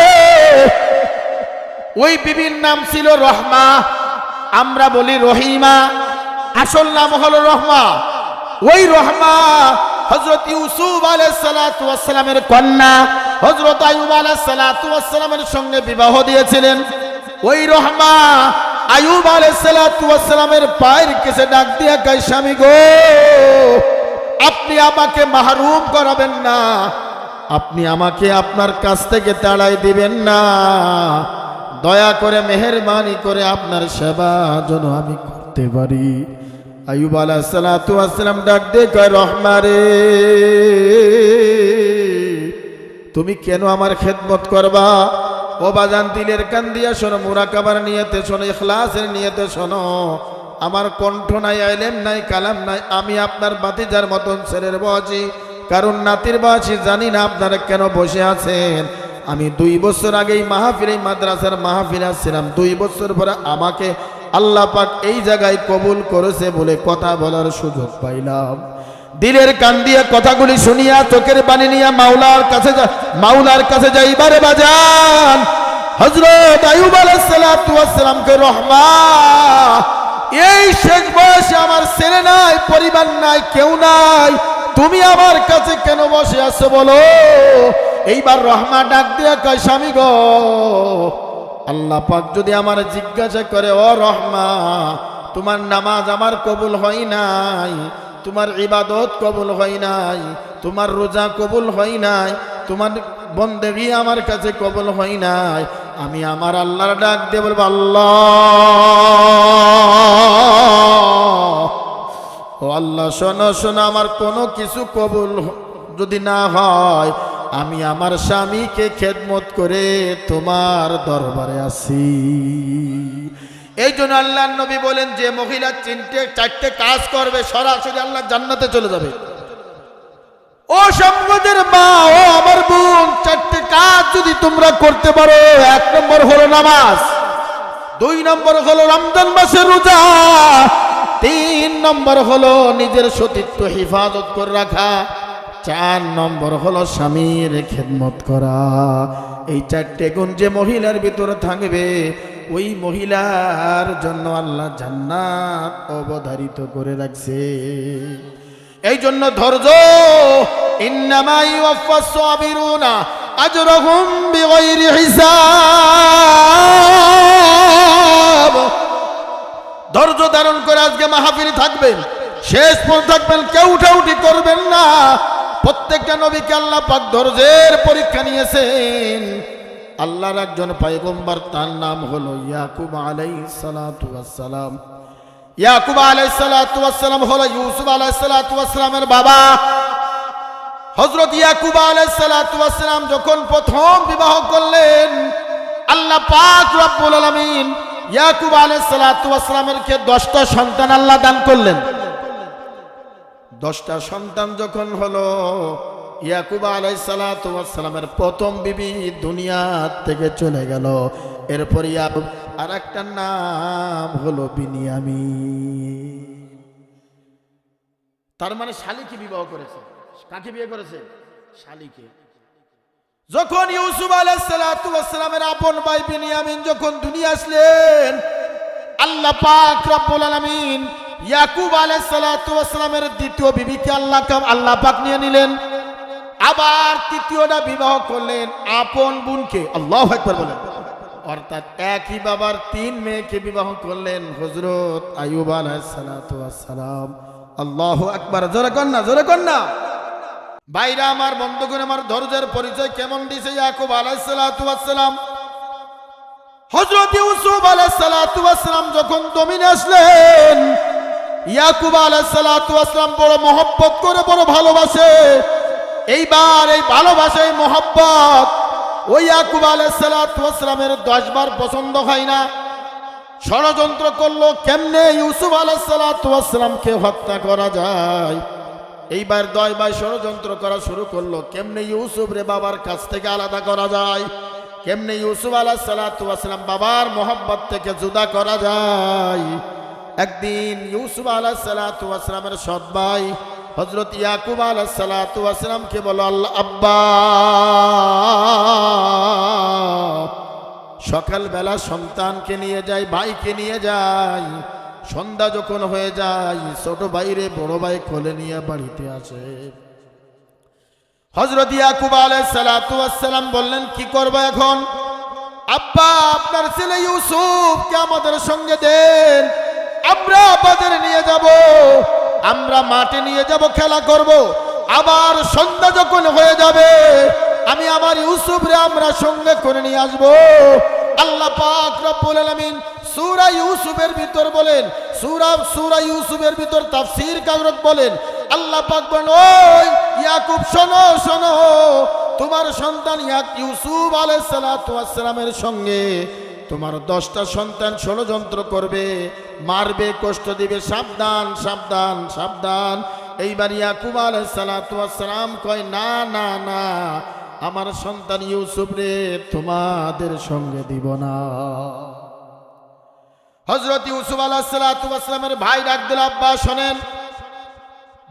ওই বিবির নাম ছিল রহমা, আমরা বলি রহিমা, আসল নাম হলো রহমা। ওই রহমা হযরত ইউসুফ আলাইহিস সালাতু ওয়াস সালামের কন্যা, হযরত আইয়ুব আলাইহিস সালাতু ওয়াস সালামের সঙ্গে বিবাহ দিয়েছিলেন। ওই রহমা আইয়ুব আলাইহিস সালাতু ওয়াস সালামের পায়ের কাছে ডাক দিয়া কয়, স্বামী গো, আপনি আমাকে মাহরুম করাবেন না, আপনি আমাকে আপনার কাছ থেকে তাড়াই দিবেন না, দয়া করে মেহেরবানি করে আপনার সেবা যেন আমি করতে পারি। আইয়ুব আলাইহিস সালাতু ওয়াস সালাম ডাক দিয়ে কয়, রহমা রে, তুমি কেন আমার খেদমত করবা? ও বাজান, দিলের কান দিয়া শোনো, মুরাকাবার নিয়তে শোনো, ইখলাসের নিয়তে শোনো। আমার কণ্ঠ নাই, ইলম নাই, কালাম নাই, আমি আপনার ভাতিজার মতন ছেলের বয়সী, কারণ নাতির বয়সী, জানি না আপনারা কেন বসে আছেন। আমি 2 বছর আগেই মাহফিল, এই মাদ্রাসার মাহফিল আসছিলাম। 2 বছর পরে আমাকে আল্লাহ পাক এই জায়গায় কবুল করেছে বলে কথা বলার সুযোগ পাইলাম। দিলের কান দিয়ে কথাগুলি শুনিয়া চোখের পানি নিয়ে মাওলার কাছে যাইবারে বাজান হযরত আইয়ুব আলাইহিস সালাতু ওয়াস সালামকে রহমা, এই শেষ বয়সে আমার ছেলে নাই, পরিবার নাই, কেউ নাই, তুমি আমার কাছে কেন বসে আছো বলো? এইবার রহমা ডাক দিয়ে কয়, স্বামী গো, আল্লাহ পাক যদি আমার জিজ্ঞাসা করে, ও রহমা, তোমার নামাজ আমার কবুল হয় নাই, তোমার ইবাদত কবুল হয় নাই, তোমার রোজা কবুল হয় নাই, তোমার বন্দেগী আমার কাছে কবুল হয় নাই, আমি আমার আল্লাহর ডাক দিয়ে বলবো, আল্লাহ, ও আল্লাহ, শোনো শোনো, আমার কোনো কিছু কবুল যদি না হয়, আমি আমার স্বামীকে খেদমত করে তোমার দরবারে আসি। এই জন্য আল্লাহর নবী বলেন, যে মহিলা চারটে কাজ করবে সরাসরি আল্লাহ জান্নাতে চলে যাবে। ও সম্পদের মা, ও আমার বোন, চারটে কাজ যদি তোমরা করতে পারো, 1 নম্বর হলো নামাজ, 2 নম্বর হলো রমজান মাসের রোজা, 3 নম্বর হলো নিজের সতীত্ব হেফাজত করে রাখা, 4 নম্বর হলো স্বামীর খেদমত করা। এই 4টে গুণ যে মহিলার ভিতরে থাকবে, ওই মহিলার জন্য আল্লাহ জান্নাত অবধারিত করে রাখছে। এই জন্য ধৈর্য, ইন্নামা ইউওয়াফাস সাবিরুনা আজরাহুম বিগাইরি হিসাব। ধৈর্য ধারণ করে আজকে মাহফিলে থাকবেন, শেষ পর্যন্ত থাকবেন, কেউ উঠাউঠি করবেন না। প্রত্যেকটা নবীকে আল্লাহ পাক ধৈর্যের পরীক্ষা নিয়েছেন। আল্লাহর একজন পয়গম্বর, তার নাম হলো ইয়াকুব আলাইহিস সালাতু ওয়াস সালাম। ইয়াকুব আলাইহিস সালাতু ওয়াস সালাম হলো ইউসুফ আলাইহিস সালাতু ওয়াস সালামের বাবা। হযরত ইয়াকুব আলাইহিস সালাতু ওয়াস সালাম যখন প্রথম বিবাহ করলেন, আল্লাহ পাক রব্বুল আলামিন ইয়াকুব আলাইহিস সালাতু ওয়াস সালামেরকে 10টা সন্তান আল্লাহ দান করলেন। 10টা সন্তান যখন হলো, ইয়াকুব আলাইহিস সালাতু ওয়াস সালামের প্রথম বিবি দুনিয়া থেকে চলে গেল। এরপর ইয়াকুব আর একটা নাম হলো বিনিয়ামিন। তার মানে শালীকে বিবাহ করেছে। কাকে বিয়ে করেছে? শালীকে। যখন ইউসুফ আলাইহিস সালাতু ওয়াস সালামের আপন ভাই বিনিয়ামিন যখন দুনিয়া আসলেন, আল্লাহ পাক রব্বুল আলামিন ইয়াকুব আলাইহিস সালাতু ওয়াস সালামের দ্বিতীয় বিবিকে আল্লাহ পাক নিয়ে নিলেন। আবার তৃতীয়টা বিবাহ করলেন আপন বোনকে। আল্লাহু আকবার বলেন। অর্থাৎ একই বাবার 3 মেয়েকে বিবাহ করলেন হযরত আইয়ুব আলাইহিস সালাতু ওয়াস সালাম। আল্লাহু আকবার। জোরে কর না, জোরে কর না। ভাইরা আমার, বন্ধুগণ আমার, ধৈর্যের পরিচয় কেমন দিয়েছে ইয়াকুব আলাইহিস সালাতু ওয়াস সালাম। হযরত ইউসুফ আলাইহিস সালাতু ওয়াস সালাম যখন জমিনে আসলেন, ইয়াকুব আলাইহিস সালাতু ওয়াস সালাম বড় মহব্বত করে, বড় ভালোবাসে। এইবার এই ভালোবাসা, এই মহব্বত ওই ইয়াকুব আলাইহিস সালাতু ওয়াস সালামের 10 বার পছন্দ হয় না। ষড়যন্ত্র করলো কেমনে ইউসুফ আলাইহিস সালাতু ওয়াস সালামকে হত্যা করা যায়। এইবার 10 বার ষড়যন্ত্র করা শুরু করলো কেমনে ইউসুফ রে বাবার কাছ থেকে আলাদা করা যায়, কেমনে ইউসুফ আলাইহিস সালাতু ওয়াস সালাম বাবার মহব্বত থেকে জুদা করা যায়। একদিন ইউসুফ আলাইহিস সালাতু ওয়াস সালামের সৎ ভাই হযরত ইয়াকুব আলাইহিস সালাতু ওয়াস সালামকে বলল, আল্লাহ আব্বা, সকালবেলা সন্তানকে নিয়ে যাই, ভাইকে নিয়ে যাই, সন্ধ্যা যখন হয়ে যায় ছোট ভাইরে বড় ভাই কোলে নিয়ে বাড়িতে আসে। হযরত ইয়াকুব আলাইহিস সালাতু ওয়াস সালাম বললেন, কি করব এখন? আব্বা, আপনার ছেলে ইউসুফকে আমাদের সঙ্গে দেন, আমরা বাজারে নিয়ে যাব, আমরা মাঠে নিয়ে যাব, খেলা করব। আবার সন্ধ্যা যখন হয়ে যাবে আমি আমার ইউসুফরে আমরা সঙ্গে করে নিয়ে আসব। আল্লাহ পাক রব্বুল আলামিন সূরা ইউসুফের ভিতর বলেন, সূরা ইউসুফের ভিতর তাফসীর কারক বলেন, আল্লাহ পাক বলেন, ওই ইয়াকুব শোনো শোনো, তোমার সন্তান ইউসুফ আলাইহিস সালাতু ওয়াস সালামের সঙ্গে তোমার 10টা সন্তান ষড়যন্ত্র করবে, মারবে, কষ্ট দিবে, সাবধান সাবধান সাবধান। এইবার ইয়াকুব আলাইহিস সালাতু ওয়াস সালাম কয়, না না না, আমার সন্তান ইউসুফ রে তোমাদের সঙ্গে দিব না। হযরত ইউসুফ আলাইহিস সালাতু ওয়াস সালামের ভাই ডাক দিল, আব্বা শোনেন,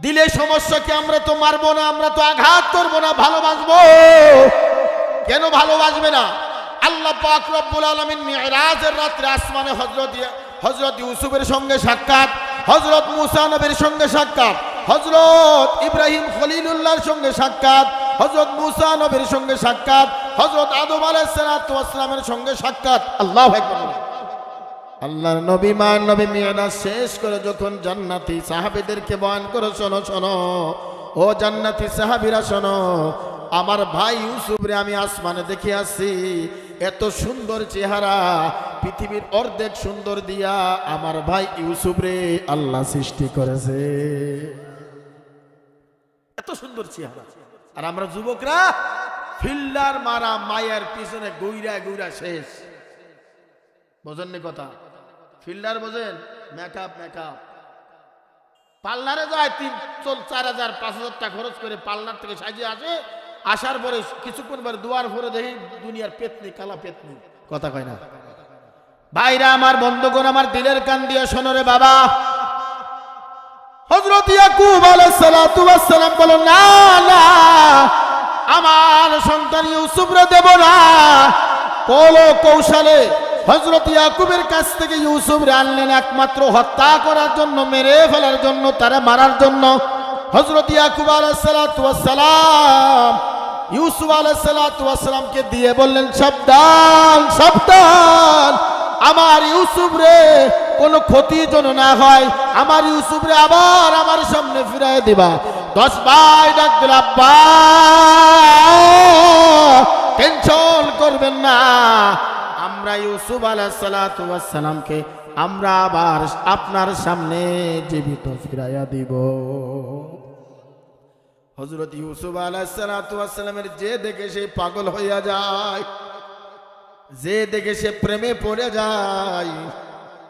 দিলে সমস্যাকে আমরা তো মারবো না, আমরা তো আঘাত করবো না, ভালোবাসবো। কেন ভালোবাসবে না? আল্লাহ পাক রব্বুল আলামিন মিরাজের রাত্রে আসমানে হযরত ইউসুফের সঙ্গে সাক্ষাৎ, হযরত মুসা নবীর সঙ্গে সাক্ষাৎ, হযরত ইব্রাহিম খলিলুল্লাহর সঙ্গে সাক্ষাৎ, হযরত মুসা নবীর সঙ্গে সাক্ষাৎ, হযরত আদম আলাইহিস সালাতু ওয়াস সালামের সঙ্গে সাক্ষাৎ। আল্লাহু আকবার। আল্লাহর নবী মান নবী মিরাজ শেষ করে যখন জান্নাতি সাহাবীদেরকে বয়ান করে, শোনো শোনো ও জান্নাতি সাহাবীরা শোনো, আমার ভাই ইউসুফ রে আমি আসমানে দেখে আসছি, এত সুন্দর চেহারা, পৃথিবীর অর্ধেক সুন্দর দিয়া আমার ভাই ইউসুফ রে আল্লাহ সৃষ্টি করেছে। এত সুন্দর চেহারা। আর আমরা যুবকরা ফিল্ডার মারা মায়ের পিছনে গইরা গইরা শেষ। বোঝেন নি কথা? ফিল্ডার বোঝেন? মেকআপ মেকআপ পার্লারে যায় 3-4,000 5,000 টাকা খরচ করে পার্লার থেকে সাজিয়ে আসে, আসার পরে কিছুক্ষণ পরে দুয়ার ভরে দেখি দুনিয়ার পেতনি, কালা পেতনি। কথা কয় না? ভাইরা আমার, বন্ধুগণ আমার, দিলের কান দিয়ে শোনো রে বাবা। হযরত ইয়াকুব আলাইহিস সালাতু ওয়াস সালাম বলো, না না, আমার সন্তান ইউসুফ রে দেব না। কোলো কৌশলে হযরত ইয়াকুবের কাছ থেকে ইউসুফ রে আনলেন একমাত্র হত্যা করার জন্য, মেরে ফেলার জন্য, তারা মারার জন্য। হযরত ইয়াকুব আলাইহিস সালাতু ওয়াস সালাম ইউসুফ আলাইহিস সালাতু ওয়াস সালামকে দিয়ে বললেন, সাবধান সাবধান, আমার ইউসুফ রে কোনো ক্ষতি যেন না হয়, আমার ইউসুফ রে আবার আমার সামনে ফিরায় দিবা। 10 ভাই ডাক দিল, আব্বা টেনশন করবেন না, আমরা ইউসুফ আলাইহিস সালাতু ওয়াস সালামকে আমরা আবার আপনার সামনে জীবিত ফিরাইয়া দিব। হযরত ইউসুফ আলাইহিস সালাতু ওয়াস সালামের যে দেখে সে পাগল হইয়া যায়, যে দেখে সে প্রেমে পড়ে যায়।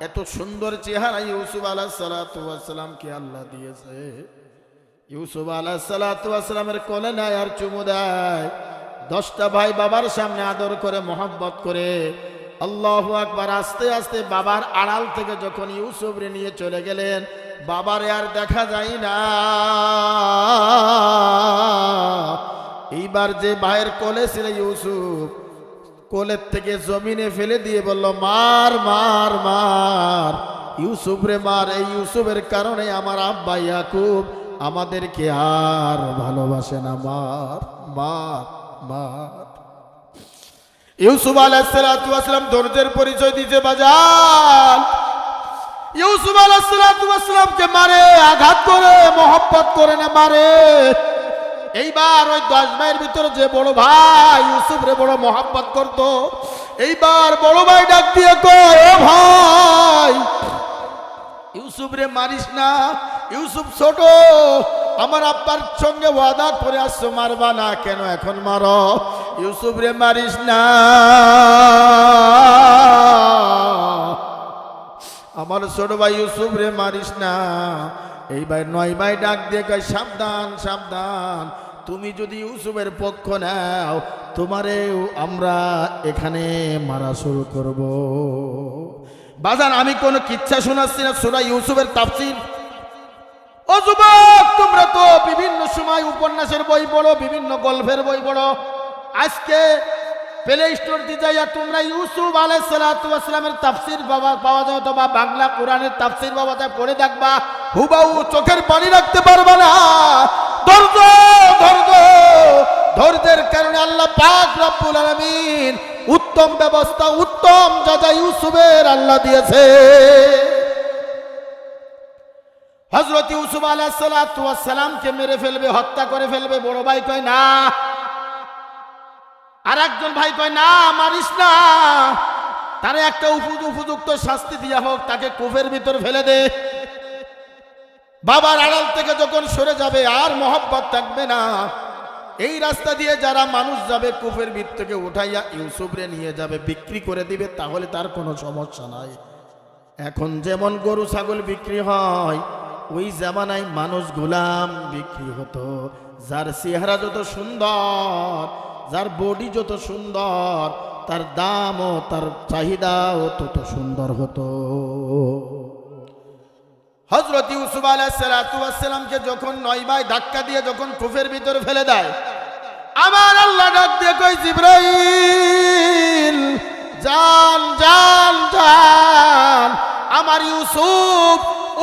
এত সুন্দর চেহারা ইউসুফ আলাইহিস সালাতু ওয়াস সালামকে আল্লাহ দিয়েছে। ইউসুফ আলাইহিস সালাতু ওয়াস সালামের কোলে নেয় আর চুমু দেয়। 10টা ভাই বাবার সামনে আদর করে, মোহাব্বত করে। আল্লাহু আকবার। আস্তে আস্তে বাবার আড়াল থেকে যখন ইউসুফ রে নিয়ে চলে গেলেন, বাবারে আর দেখা যায় না। এইবার যে ভাইয়ের কোলে ছিল ইউসুফ, কোলের থেকে জমিনে ফেলে দিয়ে বলল, মার মার মার, ইউসুফ রে মার। এই ইউসুফের কারণে আমার আব্বা ইয়াকুব আমাদেরকে আর ভালোবাসে না, মার মার মার। ইউসুফ আলাইহিস সালাতু ওয়াস সালাম ধৈর্যের পরিচয় দিতে বাজান। ইউসুফ আলাইহিস সালাতু ওয়াস সালামকে মারে, আঘাত করে, মোহাব্বত করে না মারে। এইবার ওই 10 ভাইয়ের ভিতরে যে বড় ভাই ইউসুফ রে বড় মোহাব্বত করত, এইবার বড় ভাই ডাক দিয়ে কয়, ও ভাই ইউসুফ রে মারিস না, ইউসুফ ছোট, আমার আব্বার সঙ্গে ওয়াদা করে আসছো মারবা না, কেন এখন মারো? ইউসুফ রে মারিস না, আমার ছোট ভাই ইউসুফ রে মারিস না। এইবার 9 ভাই ডাক দিয়ে কয়, সাবধান সাবধান, তুমি যদি ইউসুফের পক্ষ নাও, তোমারেও আমরা এখানে মারা শুরু করব। বাজান আমি কোন কিচ্ছা শোনাচ্ছি না, সূরা ইউসুফের তাফসীর। ও যুবক, তোমরা তো বিভিন্ন সময় উপন্যাসের বই পড়ো, বিভিন্ন গল্পের বই পড়ো। আজকে প্লে স্টোর দিয়ে যাইয়া তোমরা ইউসুফ আলাইহিস সালাতু ওয়াস সালামের তাফসীর পাওয়া যায়, অথবা বাংলা কোরআনের তাফসীর পাওয়া যায়, পড়ে দেখবা। হুবাহু চোখের পানি রাখতে পারবা না। ধৈর্য ধৈর্য, ধৈর্যের কারণে আল্লাহ পাক রব্বুল আলামিন উত্তম ব্যবস্থা, উত্তম যাজা ইউসুফের আল্লাহ দিয়েছে। হযরত ইউসুফ আলাইহিস সালাতু ওয়াস সালামকে মেরে ফেলবে, হত্যা করে ফেলবে। বড় ভাই কয় না, আর একজন ভাই কয় না, মারিস না, তারে একটা উপযুক্ত শাস্তি দিয়া হোক, তাকে কূপের ভিতর ফেলে দে। বাবার আড়াল থেকে যখন সরে যাবে আর মোহাব্বত থাকবে না। এই রাস্তা দিয়ে যারা মানুষ যাবে, কূপের ভিতর থেকে উঠাইয়া ইউসুফ রে নিয়ে যাবে, বিক্রি করে দিবে, তাহলে তার কোনো সমস্যা নাই। এখন যেমন গরু ছাগল বিক্রি হয়, ওই জামানায় মানুষ গোলাম বিক্রি হতো। যার চেহারা যত সুন্দর, যার বডি যত সুন্দর, তার দামও তার চাহিদাও তত সুন্দর হতো। হযরত ইউসুফ আলাইহিস সালাতু ওয়াস সালামকে যখন 9 ভাই ধাক্কা দিয়ে যখন কূপের ভিতরে ফেলে দেয়, আমার আল্লাহ ডাক দিয়ে কই, জিবরাইল যান যান যান, আমার ইউসুফ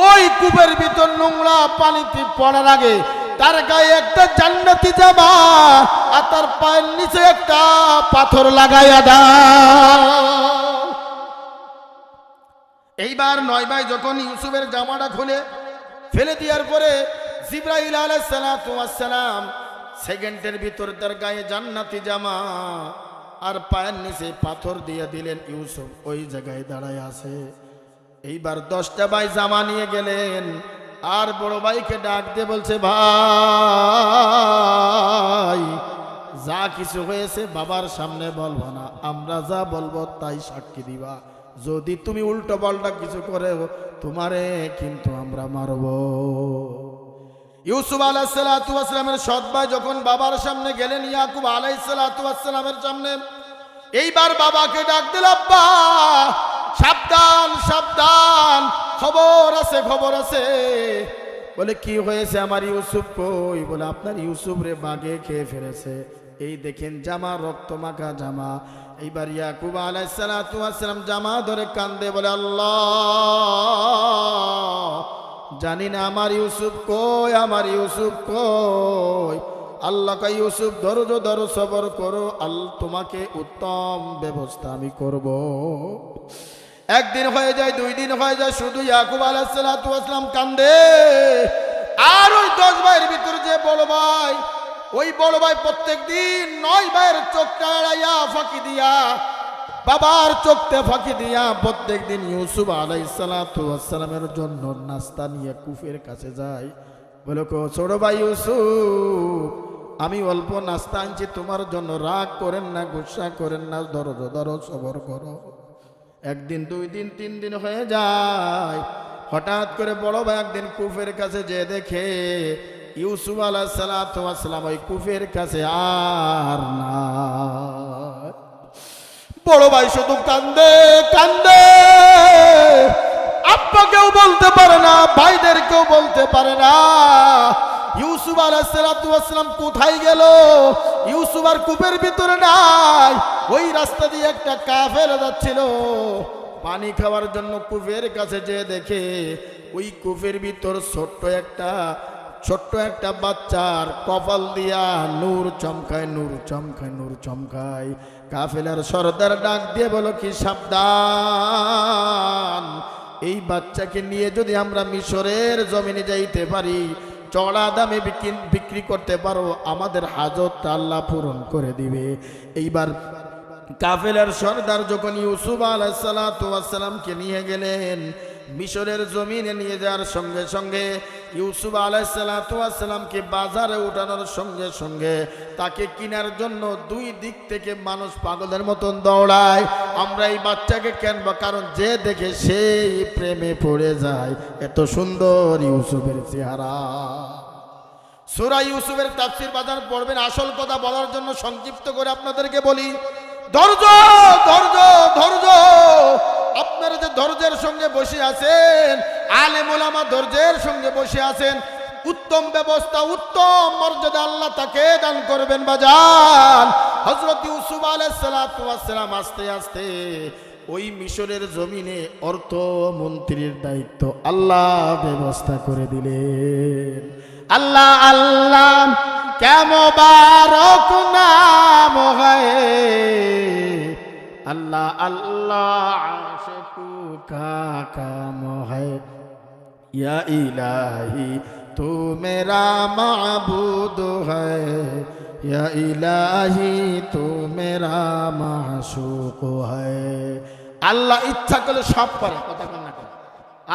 ওই কূপের ভিতর নোংরা পানিতে পড়ার আগে তার গায়ে একটা জান্নাতি জামা আর তার পায়ের নিচে একটা পাথর লাগাইয়া দাও। এইবার 9 ভাই যখন ইউসুফের জামাটা খুলে ফেলে দেওয়ার পরে জিবরাইল আলাইহিস সালাতু ওয়াস সালাম সেকেন্ডের ভিতর তার গায়ে জান্নাতি জামা আর পায়ের নিচে পাথর দিয়ে দিলেন। ইউসুফ ওই জায়গায় দাঁড়ায় আছে। এইবার 10টা ভাই জামা নিয়ে গেলেন, আর বড় ভাইকে ডাক দিয়ে বলছে, ভাই যা কিছু হয়েছে বাবার সামনে বলবো না, আমরা যা বলবো তাই সাক্ষী দিবা। যদি তুমি উল্টো পাল্টা কিছু করে তোমারে কিন্তু আমরা মারব। ইউসুফ আলাইহিস সালাতু ওয়াস সালামের সৎ ভাই যখন বাবার সামনে গেলেন, ইয়াকুব আলাইহিস সালাতু ওয়াস সালামের সামনে, এইবার বাবাকে ডাক দিল, আব্বা সাবধান সাবধান, খবর আছে খবর আছে। বলে কি হয়েছে, আমার ইউসুফ কই? বলে আপনার ইউসুফ রে বাঘে খেয়ে ফেলেছে। এই দেখেন জামা, রক্ত মাখা জামা। এইবার ইয়াকুব আলাইহিস সালাতু ওয়াস সালাম জামা ধরে কান্দে, বলে আল্লাহ জানি না আমার ইউসুফ কই, আমার ইউসুফ কই। আল্লাহ কই, ইউসুফ ধৈর্য ধরো, সবর করো, আল্লাহ তোমাকে উত্তম ব্যবস্থা আমি করব। একদিন হয়ে যায়, 2 দিন হয়ে যায়, শুধু ইয়াকুব আলাইহিস সালাতু ওয়াস সালাম কান্দে। আর ওই 10 ভাইয়ের ভিতরে যে বড় ভাই, ওই বড় ভাই প্রত্যেক দিন 9 ভাইয়ের চোখটা এড়াইয়া ফাঁকি দিয়া, বাবার চোখতে ফাঁকি দিয়া প্রত্যেক দিন ইউসুফ আলাইহিস সালাতু ওয়াস সালামের জন্য নাস্তা নিয়ে কূপের কাছে যায়। বলে কো ছোট ভাই ইউসুফ, আমি অল্প নাস্তা আনছি তোমার জন্য, রাগ করেন না, গুসা করেন না, ধৈর্য ধরো, সবর করো। একদিন 2 দিন 3 দিন হয়ে যায়। হঠাৎ করে বড় ভাই একদিন কূপের কাছে যে দেখে ইউসুফ আলাইহিস সালাতু ওয়াস সালাম ওই কূপের কাছে আর না। বড় ভাই শুধু কান্দে কান্দে, আব্বাকেও বলতে পারে না, ভাইদেরকেও বলতে পারে না ইউসুফ আলাইহিস সালাতু ওয়াস সালাম কোথায় গেল। ইউসুফ আর কূপের ভিতরে নাই। ওই রাস্তা দিয়ে একটা কাফেলা যাচ্ছিল পানি খাওয়ার জন্য, কূপের কাছে যে দেখে ওই কূপের ভিতর ছোট্ট একটা বাচ্চার কপাল দিয়া নূর চমকায়, নূর চমকায়, নূর চমকায়। কাফেলার সরদার ডাক দিয়ে বলো কি, সাবধান, এই বাচ্চাকে নিয়ে যদি আমরা মিশরের জমিনে যাইতে পারি, চড়া দামে বিক্রি করতে পারো, আমাদের হাজতটা আল্লাহ পূরণ করে দিবে। এইবার কাফেলার সরদার যখন ইউসুফ আলাইহিস সালাতু ওয়াস সালামকে নিয়ে গেলেন মিশরের জমিনে, নিয়ে যাওয়ার সঙ্গে সঙ্গে ইউসুফ আলাইহিস সালাতু ওয়াস সালামকে বাজারে উঠানোর সঙ্গে সঙ্গে তাকে কেনার জন্য 2 দিক থেকে মানুষ পাগলের মতন দৌড়ায়। আমরা এই বাচ্চাকে কেনবো, কারণ যে দেখে সেই প্রেমে পড়ে যায়। এত সুন্দর ইউসুফের চেহারা। সূরা ইউসুফের তাফসীর বাজার পড়বেন। আসল কথা বলার জন্য সংক্ষিপ্ত করে আপনাদেরকে বলি, ধৈর্য ধৈর্য ধৈর্য। আপনারা যে ধৈর্যের সঙ্গে বসে আছেন, আলেম ওলামা ধৈর্যের সঙ্গে বসে আছেন, উত্তম ব্যবস্থা, উত্তম মর্যাদা আল্লাহ তাকে দান করবেন বাজান। হযরত ইউসুফ আলাইহিস সালাতু ওয়াস সালাম আস্তে আস্তে ওই মিশরের জমিনে অর্থমন্ত্রীর দায়িত্ব আল্লাহ ব্যবস্থা করে দিলেন। আল্লাহ আল্লাহ क्या मुबारक नाम है, अल्लाह अल्लाह आशिकू का काम है, या इलाही तू मेरा माबूद है, या इलाही तू मेरा माशूक है। আল্লাহ ইচ্ছা করলে সব পারে, কথা বল না।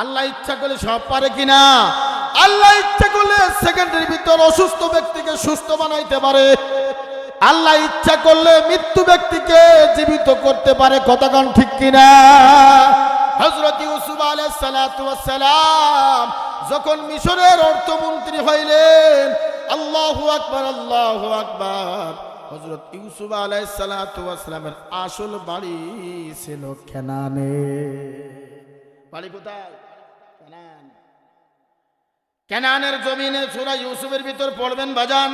আল্লাহ ইচ্ছা করলে সব পারে কিনা? আল্লাহ ইচ্ছা করলে সেকেন্ডের ভিতর অসুস্থ ব্যক্তিকে সুস্থ বানাইতে পারে। আল্লাহ ইচ্ছা করলে মৃত্যু ব্যক্তিকে জীবিত করতে পারে, কথা কোন ঠিক কিনা? হযরত ইউসুফ আলাইহিস সালাতু ওয়াস সালাম যখন মিশরের অর্থমন্ত্রী হইলেন, আল্লাহু আকবার আল্লাহু আকবার, হযরত ইউসুফ আলাইহিস সালাতু ওয়াস সালামের আসল বাড়ি ছিল কেনানে। বাড়ি কোথায়? কেনান। কেনানের জমিনে সূরা ইউসুফের ভিতর পড়বেন বাজান।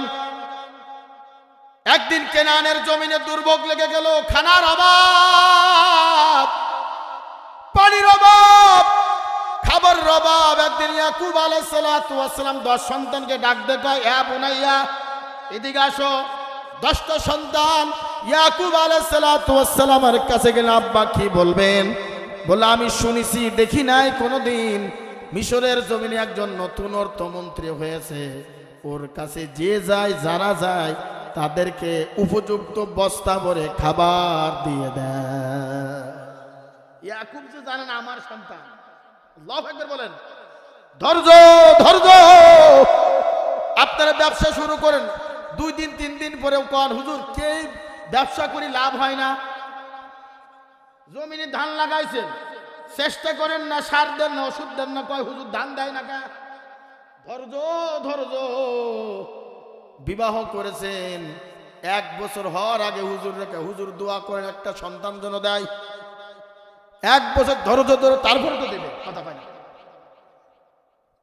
একদিন কেনানের জমিনে দুর্ভোগ লেগে গেল, খানার অভাব, পানির অভাব, খাবার অভাব। একদিন ইয়াকুব আলাইহিস সালাতু ওয়াস সালাম 10 সন্তানকে ডাক দেয়, এ বুনাইয়া এদিকে আসো। 10টা সন্তান ইয়াকুব আলাইহিস সালাতু ওয়াস সালামের কাছে গেল, আব্বা কি বলবেন? বলে আমি শুনেছি, দেখি নাই কোনোদিন, মিশরের জমিনে একজন নতুন অর্থমন্ত্রী হয়েছে, ওর কাছে যে যায়, যারা যায় তাদেরকে উপযুক্ত বস্তা ভরে খাবার দিয়ে দেয়। ইয়াকুব যে জানেন আমার সন্তান, আল্লাহু আকবার বলেন। ধৈর্য ধৈর্য, আপনারা ব্যবসা শুরু করেন, 2 দিন 3 দিন পরেও কন, হুজুর কে ব্যবসা করি লাভ হয় না। জমিনে ধান লাগাইছেন, চেষ্টা করেন না, সার দেন না, ওষুধ দেন না, কয় হুজুর ধান দেয় না কা। ধৈর্য ধৈর্য। বিবাহ করেছেন, 1 বছর হওয়ার আগে হুজুর রেখে হুজুর দোয়া করেন একটা সন্তান যেন দেয়। 1 বছর ধৈর্য ধরে, তারপরে তো দেবে, কথা পাই না।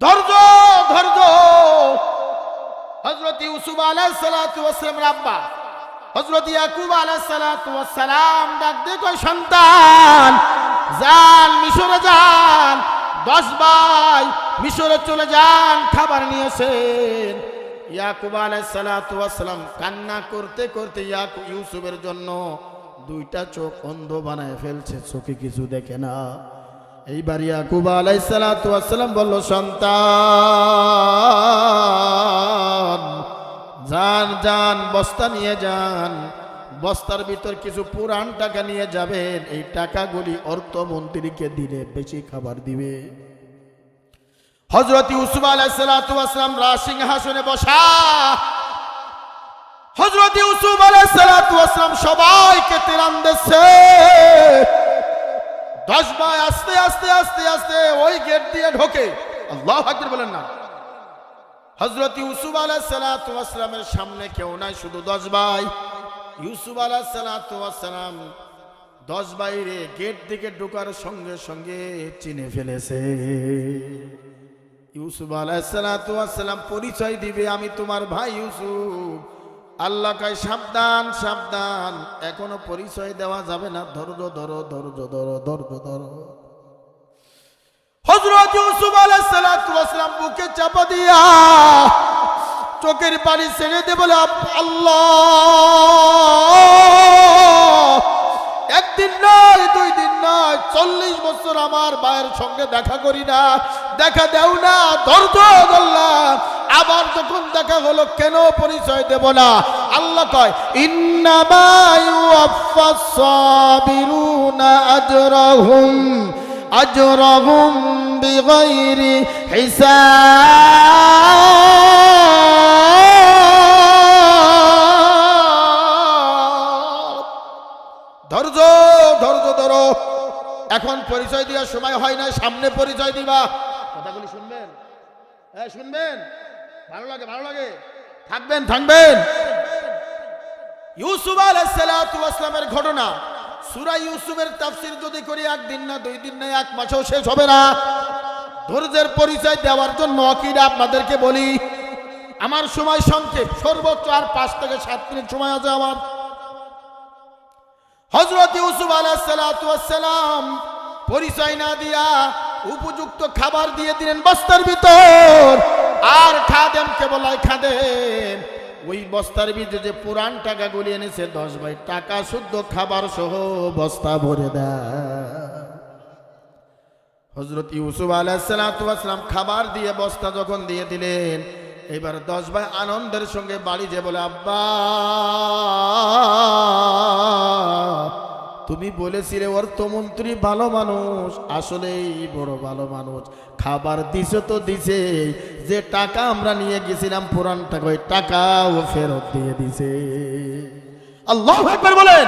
ধৈর্য ধৈর্য। হযরত ইউসুফ আলাইহিস সালাতু ওয়াস সালামের আব্বা হযরত ইয়াকুব আলাইহিস সালাতু ওয়াস সালাম ডাক দিয়ে কয়, সন্তান যান মিশরে যান, 10 ভাই মিশরে চলে যান, খাবার নিয়ে আসেন। ইয়াকুব আলাইহিস সালাতু ওয়াস সালাম কান্না করতে করতে ইউসুফের জন্য 2টা চোখ অন্ধ বানায় ফেলছে, চোখে কিছু দেখে না। এইবার ইয়াকুব আলাইহিস সালাতু ওয়াস সালাম বলল, সন্তান যান যান, বস্তা নিয়ে যান, বস্তার ভিতর কিছু পুরান টাকা নিয়ে যাবেন, এই টাকাগুলি অর্থমন্ত্রীকে দিলে বেশি খাবার দিবে। হযরত ইউসুফ আলাইহিস সালাতু ওয়াস সালাম রাজসিংহাসনে বসা, হযরত ইউসুফ আলাইহিস সালাতু ওয়াস সালাম সবাইকে তিরান দিচ্ছে। 10 ভাই আস্তে আস্তে আস্তে আস্তে ওই গেট দিয়ে ঢোকে। আল্লাহু আকবার বলেন না। হযরত ইউসুফ আলাইহিস সালাতু ওয়াস সালামের সামনে কেউ নাই, শুধু 10 ভাই। ইউসুফ আলাইহিস সালাতু ওয়াস সালাম 10 ভাইরে গেট থেকে ঢোকার সঙ্গে সঙ্গে চিনে ফেলেছে। ইউসুফ আলাইহিস সালাতু ওয়াস সালাম পরিচয় দিবে, আমি তোমার ভাই ইউসুফ। আল্লাহ কয়, সাবধান সাবধান, এখনো পরিচয় দেওয়া যাবে না, ধৈর্য ধরো ধৈর্য ধরো ধৈর্য ধরো। হযরত ইউসুফ আলাইহিস সালাতু ওয়াস সালাম বুকে চাপা দিয়া চোখের পানি ছেড়ে দিয়ে বলে, আল্লাহ, 1 দিন নয় 2 দিন নয়, 40 বছর আমার ভাইয়ের সঙ্গে দেখা করি না, দেখা দেও না, ধৈর্য ধরলাম। আবার যখন দেখা হলো, কেন পরিচয় দেব না? আল্লাহ কয়, ইন্নামা ইউওয়াফাস সাবিরুনা আজরাহুম বিগাইরি হিসাব। ধৈর্য ধৈর্য ধরো, এখন পরিচয় দেওয়ার সময় হয় না, সামনে পরিচয় দিবা। কথাগুলি শুনবেন, হ্যাঁ শুনবেন, ভালো লাগে ভালো লাগে, থাকবেন থাকবেন। ইউসুফ আলাইহিস সালাতু ওয়াস সালামের ঘটনা, সূরা ইউসুফের তাফসীর যদি করি 1 দিন না 2 দিন না 1 মাসও শেষ হবে না। ধৈর্যের পরিচয় দেওয়ার জন্য আকীদা আপনাদেরকে বলি, আমার সময় সংক্ষেপ, সর্বোচ্চ আর 5 থেকে 7 মিনিট সময় আছে আমার। হযরত ইউসুফ আলাইহিস সালাতু ওয়াস সালাম পরিচয় না দিয়া উপযুক্ত খাবার দিয়ে দিলেন বস্তার ভিতর। আর খাদেমকে বলায়, খাদেম ওই বস্তার ভিতরে যে পুরান টাকাগুলি এনেছে 10 ভাই, টাকা শুদ্ধ খাবার সহ বস্তা ভরে দেয়। হযরত ইউসুফ আলাইহিস সালাতু ওয়াস সালাম খাবার দিয়ে বস্তা যখন দিয়ে দিলেন, এবার 10 ভাই আনন্দের সঙ্গে বাড়ি যে বলে, আব্বা তুমি বলেছিলে অর্থমন্ত্রী ভালো মানুষ, আসলেই বড় ভালো মানুষ, খাবার দিছে তো দিছে, যে টাকা আমরা নিয়ে গেছিলাম পুরান টাকা, ওই টাকাও ফেরত দিয়ে দিছে। আল্লাহু আকবার বলেন।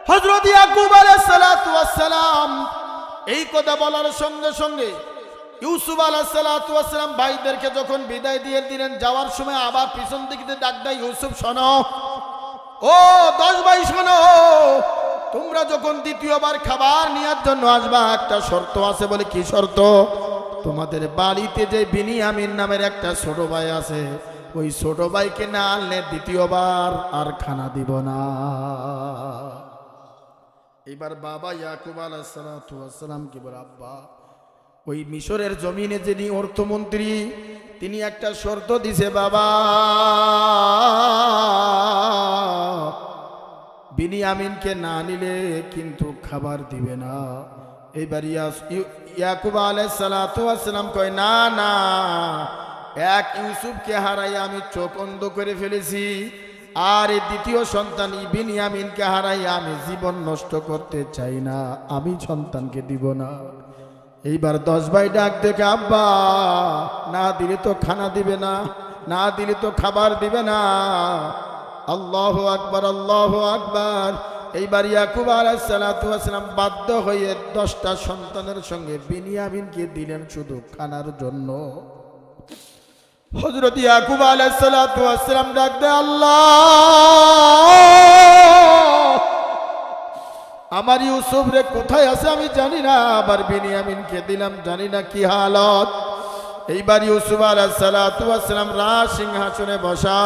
হযরত ইয়াকুব আলাইহিস সালাতু ওয়াস সালাম এই কথা বলার সঙ্গে সঙ্গে ইউসুফ আলাইহিস সালাতু ওয়াস সালাম ভাইদেরকে যখন বিদায় দিয়ে দিলেন, যাওয়ার সময় আবার পিছন দিকে ডাক দেয়, ইউসুফ শোনো, ও 10 ভাই শোনো, তোমরা যখন দ্বিতীয়বার খাবার নেওয়ার জন্য আসবা, একটা শর্ত আছে। বলে কি শর্ত? তোমাদের বাড়িতে যে বিনিয়ামিন নামের একটা ছোট ভাই আছে, ওই ছোট ভাইকে না আনলে দ্বিতীয়বার আর খানা দিব না। এবার বাবা ইয়াকুব আলাইহিস সালাতু ওয়াস সালাম কি বলে, আব্বা ওই মিশরের জমিনে যিনি অর্থমন্ত্রী, তিনি একটা শর্ত দিছে, বাবা বিনিয়ামিনকে না নিলে কিন্তু খাবার দিবে না। এইবার ইয়াকুব আলাইহিস সালাতু ওয়াস সালাম কয়, না না, এক ইউসুফকে হারাই আমি চোখ অন্ধ করে ফেলেছি, আর এই দ্বিতীয় সন্তান বিনিয়ামিনকে হারাই আমি জীবন নষ্ট করতে চাই না, আমি সন্তানকে দিব না। এইবার 10 ভাই ডাক দেখে, আব্বা না দিলে তো খানা দিবে না, না দিলে তো খাবার দিবে না। আল্লাহু আকবার, আল্লাহু আকবার। এইবার ইয়াকুব আলাইহিস সালাতু ওয়াস সালাম বাধ্য হয়ে 10টা সন্তানের সঙ্গে বিনিয়ামিনকে দিলেন শুধু খানার জন্য। হযরত ইয়াকুব আলাইহিস সালাতু ওয়াস সালাম ডাক দেয়, আল্লাহ আমার ইউসুফ রে কোথায় আছে আমি জানি না, আবার বিনিয়ামিনকে দিলাম জানি না কি হালত। এইবার ইউসুফ আলাইহিস সালাতু ওয়াস সালাম রাজ সিংহাসনে বসা।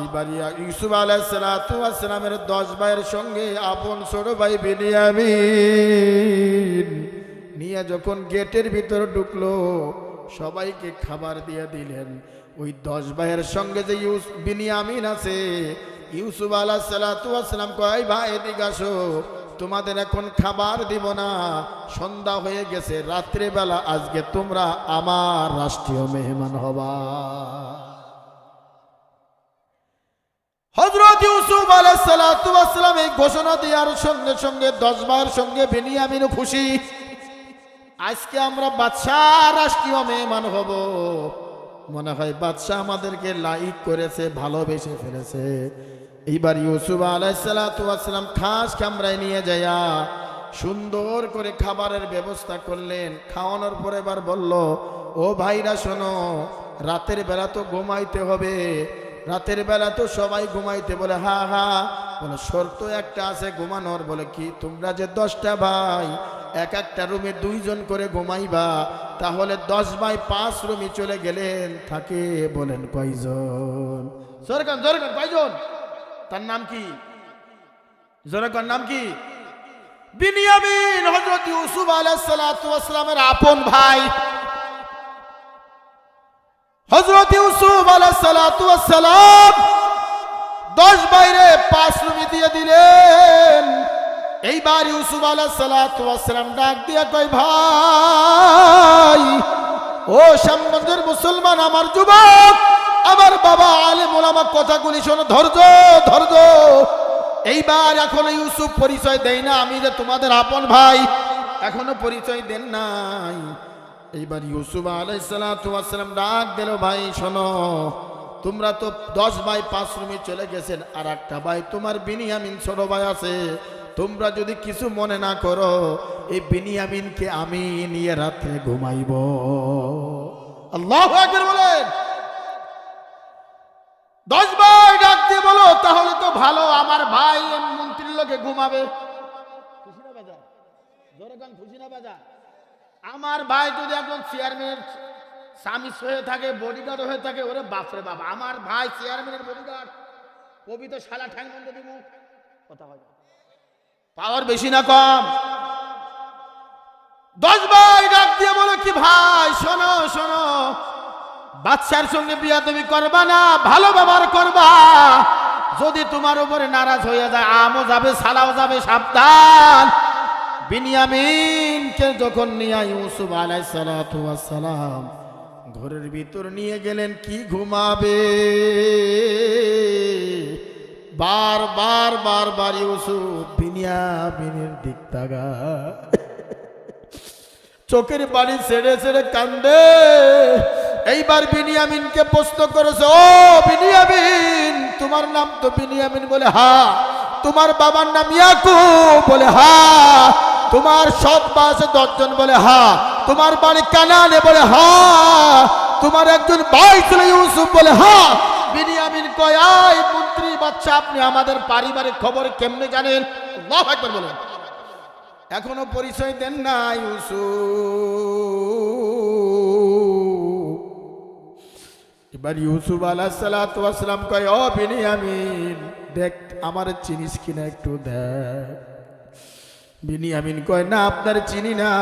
এইবার ইউসুফ আলাইহিস সালাতু ওয়াস সালামের 10 ভাইয়ের সঙ্গে আপন ছোট ভাই বিনিয়ামিন নিয়ে যখন গেটের ভিতর ঢুকলো, সবাইকে খাবার দিয়ে দিলেন। ওই 10 ভাইয়ের সঙ্গে যে বিনিয়ামিন আছে, ইউসুফ আলাইহিস সালাতু ওয়াস সালাম কয়, ভাই এদিকে আসো, তোমাদের এখন খাবার দিব না, সন্ধ্যা হয়ে গেছে, রাত্রে বেলা আজকে তোমরা আমার রাষ্ট্রীয় মেহমান হবা। হযরত ইউসুফ আলাইহিস সালাতু ওয়াস সালাম এই ঘোষণা দেওয়ার সঙ্গে সঙ্গে 10 ভাইয়ের সঙ্গে বিনিয়ামিনও খুশি, আজকে আমরা বাদশাহ রাষ্ট্রীয় মেহমান হব। মনে হয় বাদশাহ আমাদেরকে লাইক করেছে, ভালোবেসে ফেলেছে। এইবার ইউসুফ আলাইহিস সালাতু ওয়াস সালাম খাস কামরায় নিয়ে যায়া সুন্দর করে খাবারের ব্যবস্থা করলেন। খাওয়ানোর পরে এবার বলল, ও ভাইরা শোনো, রাতের বেলা তো ঘুমাইতে হবে, রাতের বেলা তো সবাই ঘুমাইতে। বলে হা হা। বলে শর্ত একটা আছে ঘুমানোর। বলে কি? তোমরা যে 10টা ভাই এক একটা রুমে 2 জন করে ঘুমাইবা, তাহলে 10 ভাই 5 রুমে চলে গেলেন, থাকে বলেন কয়জন? জোরকান জোরকান, কয়জন? তার নাম কি? জোরকান নাম কি? বিনিয়ামিন হযরত ইউসুফ আলাইহিস সালাতু ওয়াস সালামের আপন ভাই। হযরত ইউসুফ আলাইহিস সালাতু ওয়াস সালাম 10 ভাইরে 5 রুমে দিয়ে দিলেন। এইবার ইউসুফ আলাইহিস সালাতু ওয়াস সালাম ডাক দিয়া কয়, ভাই ও সামনের মুসলমান, আমার যুবক, আমার বাবা আলেম ওলামা, কথাগুলি শোনো, ধৈর্য ধৈর্য। এইবার এখনো ইউসুফ পরিচয় দেয় না, আমি যে তোমাদের আপন ভাই, এখনো পরিচয় দেন নাই। এইবার ইউসুফ আলাইহিস সালাতু ওয়াস সালাম ডাক দিল, ভাই শোনো, তোমরা তো 10 ভাই 5 রুমে চলে গেছেন, আর একটা ভাই তোমার বিনিয়ামিন ছোট ভাই আছে, তোমরা যদি কিছু মনে না করো, এই বিনিয়ামিনকে আমি নিয়ে রাতে ঘুমাইব। আল্লাহু আকবার বলেন। 10 ভাই ডাক দিয়ে বলো, তাহলে তো ভালো, আমার ভাই মন্ত্রীর লোকে ঘুমাবে। খুশি না বাজা? জোরে গান, খুশি না বাজা? আমার ভাই যদি একজন চেয়ারম্যানের স্বামী হয়ে থাকে, বডিগার্ড হয়ে থাকে, ওরে বাপরে বাপ, আমার ভাই চেয়ারম্যানের বডিগার্ড, কবি তো শালা ঠ্যাং বন্ধ দিব। কথা হয়, পাওয়ার বেশি না কম? 10 ভাই ডাক দিয়ে বলো, কি ভাই শোনো শোনো, বাদশার সঙ্গে বিয়াদবি করবা না, ভালো ব্যবহার করবা। যদি তোমার উপরে নারাজ হয়ে যায়, আমও যাবে, সালাও যাবে, সাবধান। বিনিয়ামিনকে যখন নিয়ে ইউসুফ আলাইহিস সালাতু ওয়াস সালাম ঘরের ভিতর নিয়ে গেলেন, কি ঘুমাবে, বারবার বারবার ইউসুফ বিনিয়ামিনের দিক তাকায়, চোখের পানি ছেড়ে ছেড়ে কান্দে। এইবার বিনিয়ামিনকে প্রশ্ন করেছে, ও বিনিয়ামিন, তোমার নাম তো বিনিয়ামিন? বলে হা। তোমার বাবার নাম ইয়াকুব? বলে হা। তোমার সৎ আছে 10 জন? বলে হা। তোমার বাড়ি কানানে? বলে হা। তোমার একজন ভাই ছিল ইউসুফ? বলে হা। বিনিয়ামিন কয়, আয় মন্ত্রী বাচ্চা, আপনি আমাদের পারিবারিক খবর কেমনে জানেন? আল্লাহু আকবার বলেন। এখনো পরিচয় দেন না ইউসুফ। এবার ইউসুফ আলাইহিস সালাতু ওয়াস সালাম কয়, ও বিনিয়ামিন, দেখ আমার চিনিস কিনা একটু দেখ। বিনিয়ামিন কয়, না আপনার চিনি না।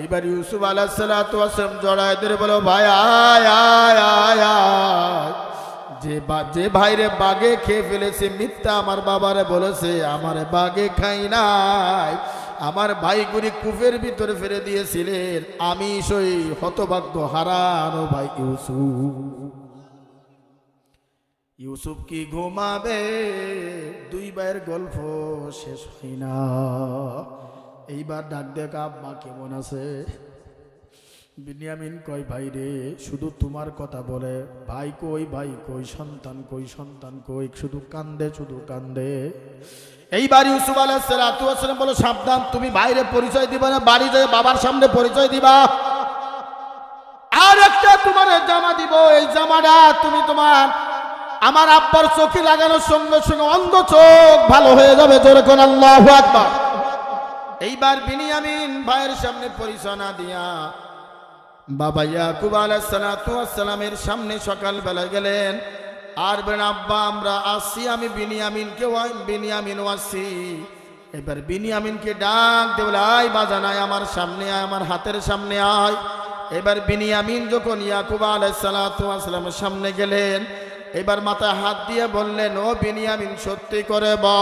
এইবার ইউসুফ আলাইহিস সালাতু ওয়াস সালাম জড়ায় ধরে বলো, ভাই আয় আয় আয় আয়। যে ভাইরে বাগে খেয়ে ফেলেছে, মিথ্যা আমার বাবারে বলেছে, আমার বাগে খাই নাই, আমার ভাইগুলি কূপের ভিতরে ফেলে দিয়েছিলেন, আমি সেই হতভাগ্য হারানো ভাই ইউসুফ। ইউসুফ কি ঘুমাবে? দুই ভাইয়ের গল্প শেষ হয় না। এইবার ডাক দেখ, আব্বা কেমন আছে? বিনিয়ামিন কয়, ভাই রে, শুধু তোমার কথা বলে, ভাই কই, ভাই কই, সন্তান কই, সন্তান কই, শুধু কান্দে, শুধু কান্দে। এইবার ইউসুফ আলাইহিস সালাতু ওয়াস সালাম বলো, সাবধান, তুমি বাইরে পরিচয় দিবা না, বাড়ি যেয়ে বাবার সামনে পরিচয় দিবা। আর একটা তোমার জামা দিব, এই জামাটা তুমি তোমার আমার আব্বার চোখে লাগানোর সঙ্গে সঙ্গে অন্ধ চোখ ভালো হয়ে যাবে। জোরে কোন আল্লাহু আকবার। এইবার বিনিয়ামিন ভাইয়ের সামনে পরিচয় না দিয়া বাবা ইয়াকুব আলাইহিস সালাতু ওয়াস সালামের সামনে সকালবেলা গেলেন। আর বলেন, আব্বা আমরা আসছি, আমি বিনিয়ামিনও আসছি। এবার বিনিয়ামিনকে ডাক দিয়ে বলে, আয় বাজান, আয় আমার সামনে আয়, আমার হাতের সামনে আয়। এবার বিনিয়ামিন যখন ইয়াকুব আলাইহিস সালাতু ওয়াস সালামের সামনে গেলেন, এবার মাথায় হাত দিয়ে বললেন, ও বিনিয়ামিন, সত্যি করে বল,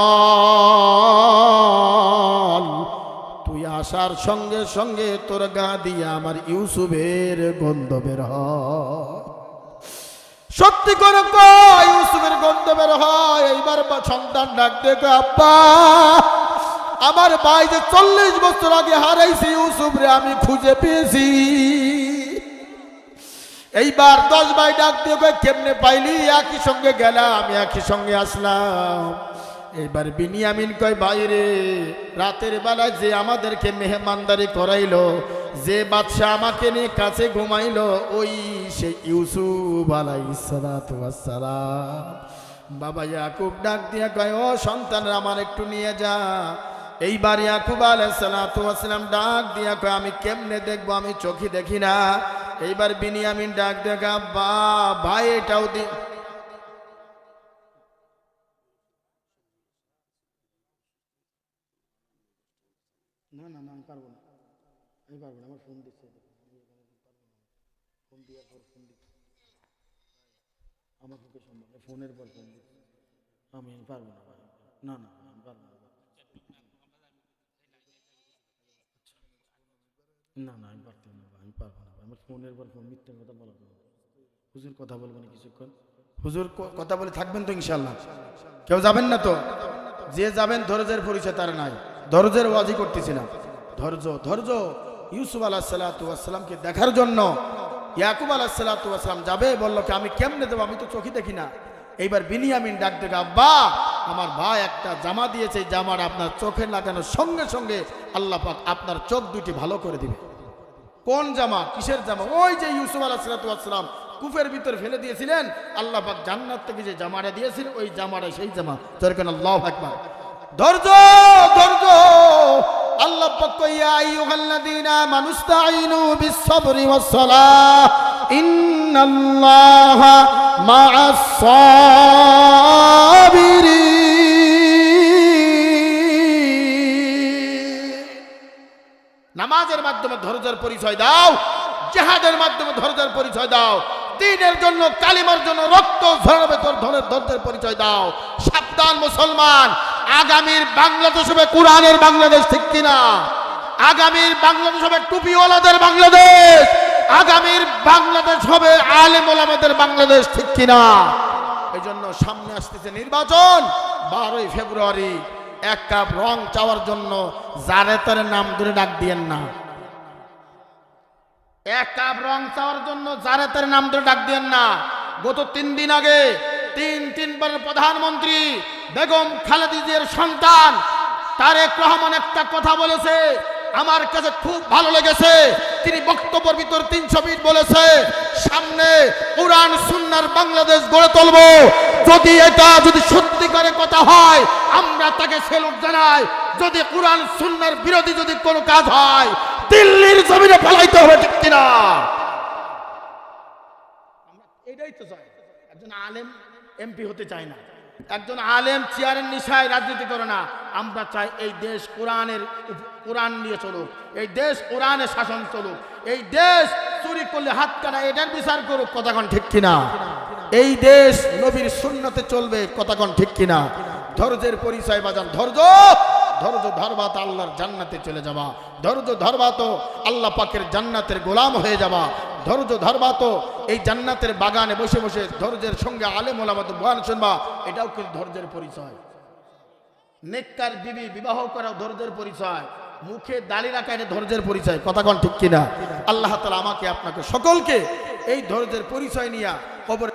তুই আসার সঙ্গে সঙ্গে তোর গা দিয়ে আমার ইউসুফের গন্ধ বের হয়? সত্যি করে কয়, ইউসুফের গন্ধ বের হয়? এইবার সন্তান ডাক দেখো, আব্বা আমার ভাই যে 40 বছর আগে হারাইছে ইউসুফ রে আমি খুঁজে পেয়েছি। এইবার 10 ভাই ডাক দিয়ে কয়, কেমনে পাইলি? একই সঙ্গে গেলাম, আমি একই সঙ্গে আসলাম। এইবার বিনিয়ামিন কয়, বাইরে রাতের বেলায় যে আমাদেরকে মেহমানদারি করাইলো, যে বাদশা আমাকে নিয়ে কাছে ঘুমাইলো, ওই সে ইউসুফ আলাইহিস সালাতু ওয়াস সালাম। বাবা ইয়াকুব ডাক দিয়া কয়, ও সন্তানরা আমার একটু নিয়ে যা। এইবার ইয়াকুব আলাইহিস সালাতু ওয়াস সালাম ডাক দিয়া কয়, আমি কেমনে দেখবো, আমি চোখে দেখি না। এইবার বিনিয়ামিন ডাক দিয়া, আব্বা ভাই এটাও দি। না না না, আমি পারবো না, আমি পারবো না, আমার ফোন দিচ্ছে, ফোন দিয়ে ফোন দিচ্ছে, আমার পক্ষে সম্ভব না, ফোনের পর ফোন দিচ্ছে, আমি পারবো না ভাই, না না আমি পারবো না, না না আমি পারতাম না ভাই, আমি পারবো না, আমার ফোনের পর ফোন, মিথ্যে কথা বলা যাবে না। হুজুর কথা বলবো না কিছুক্ষণ, হুজুর কথা বলে থাকবেন তো ইনশাল্লাহ? কেউ যাবেন না তো? যে যাবেন ধৈর্যের পরিচয় তার নাই, ধৈর্যের ওয়াজি করতেছি না, ধৈর্য ধৈর্য। ইউসুফ আলাইহিস সালাতু ওয়াস সালামকে দেখার জন্য ইয়াকুব আলাইহিস সালাতু ওয়াস সালাম যাবে, বলল কি আমি কেমনে দেবো, আমি তো চোখে দেখি না। এইবার বিনিয়ামিন ডাক দেখে, আব্বা আমার ভাই একটা জামা দিয়েছে, জামার আপনার চোখে লাগানোর সঙ্গে সঙ্গে আল্লাহ পাক আপনার চোখ দুটি ভালো করে দিবে। কোন জামা? কিসের জামা? ওই যে ইউসুফ আলাইহিস সালাতু ওয়াস সালাম কূপের ভিতরে ফেলে দিয়েছিলেন, আল্লাহ পাক জান্নাত থেকে যে জামাটা দিয়েছিলেন, ওই জামাটা সেই জামা। যেরকম আল্লাহু আকবার। ধৈর্য ধৈর্য। আল্লাহ পাক কয়, ইয়া আইয়ুহাল্লাযীনা আমানুস্তাঈনু বিস-সাবরি ওয়াস-সালাহ ইন্নাল্লাহা মা'আস-সাবিরিন। নামাজের মাধ্যমে ধৈর্যের পরিচয় দাও, জিহাদের মাধ্যমে ধৈর্যের পরিচয় দাও, দ্বীনের জন্য, কালিমার জন্য রক্ত ঝরাবে ধৈর্যের পরিচয় দাও। সাবধান মুসলমান, আগামীর বাংলাদেশ হবে কোরআনের বাংলাদেশ, ঠিক কিনা? আগামীর বাংলাদেশ হবে টুপিওয়ালাদের বাংলাদেশ, আগামীর বাংলাদেশ হবে আলেম ওলামাদের বাংলাদেশ, ঠিক কিনা? এই জন্য সামনে আসতেছে নির্বাচন, 12ই ফেব্রুয়ারি। এক কাপ রং চাওয়ার জন্য যারে তারে নাম ধরে ডাক দিয়েন না। এক কাপ রং চাওয়ার জন্য যারে তারে নাম ধরে ডাক দিয়েন না। গত 3 দিন আগে তিনবারের প্রধানমন্ত্রী বেগম খালেদা জিয়ার সন্তান তারেক রহমান একটা কথা বলেছে, আমার কাছে খুব ভালো লেগেছে। তিনি বক্তব্যের ভিতর 300 ফিট বলেছে, সামনে কোরআন সুন্নাহর বাংলাদেশ গড়ে তুলবো, যদি এটা যদি সত্যিকারের কথা হয় আমরা তাকে সেলুট জানাই। যদি কোরআন সুন্নাহর বিরোধী যদি কোনো কাজ হয় দিল্লির জমিনে ফেলাইতে হবে, ঠিক কিনা? এটাই তো চাই। একজন আলেম এমপি হতে চায় না, একজন আলেম চেয়ারের নিশায় রাজনীতি করে না। আমরা চাই এই দেশ কোরআন নিয়ে চলুক, এই দেশ কোরআনের শাসন চলুক, এই দেশ চুরি করলে হাত কাটা এটার বিচার করুক, কথা কোন ঠিক কিনা? এই দেশ নবীর সুন্নতে চলবে, কথা কোন ঠিক কিনা? ধৈর্যের পরিচয় বাজান, ধৈর্য ধরবা তো আল্লাহর জান্নাতে চলে যাবা, ধৈর্য ধরবা তো আল্লাহ পাকের জান্নাতের গোলাম হয়ে যাবা, ধৈর্য ধরবা তো এই জান্নাতের বাগানে বসে বসে ধৈর্যের সঙ্গে আলেম ওলামাদের বয়ান শুনবা, এটাও কিন্তু ধৈর্যের পরিচয়। নেককার বিবি বিবাহ করাও ধৈর্যের পরিচয়, মুখে দাড়ি রাখা এটা ধৈর্যের পরিচয়, কথা কোন ঠিক কিনা? আল্লাহ তাআলা আমাকে আপনাকে সকলকে এই ধৈর্যের পরিচয় নিয়ে কবর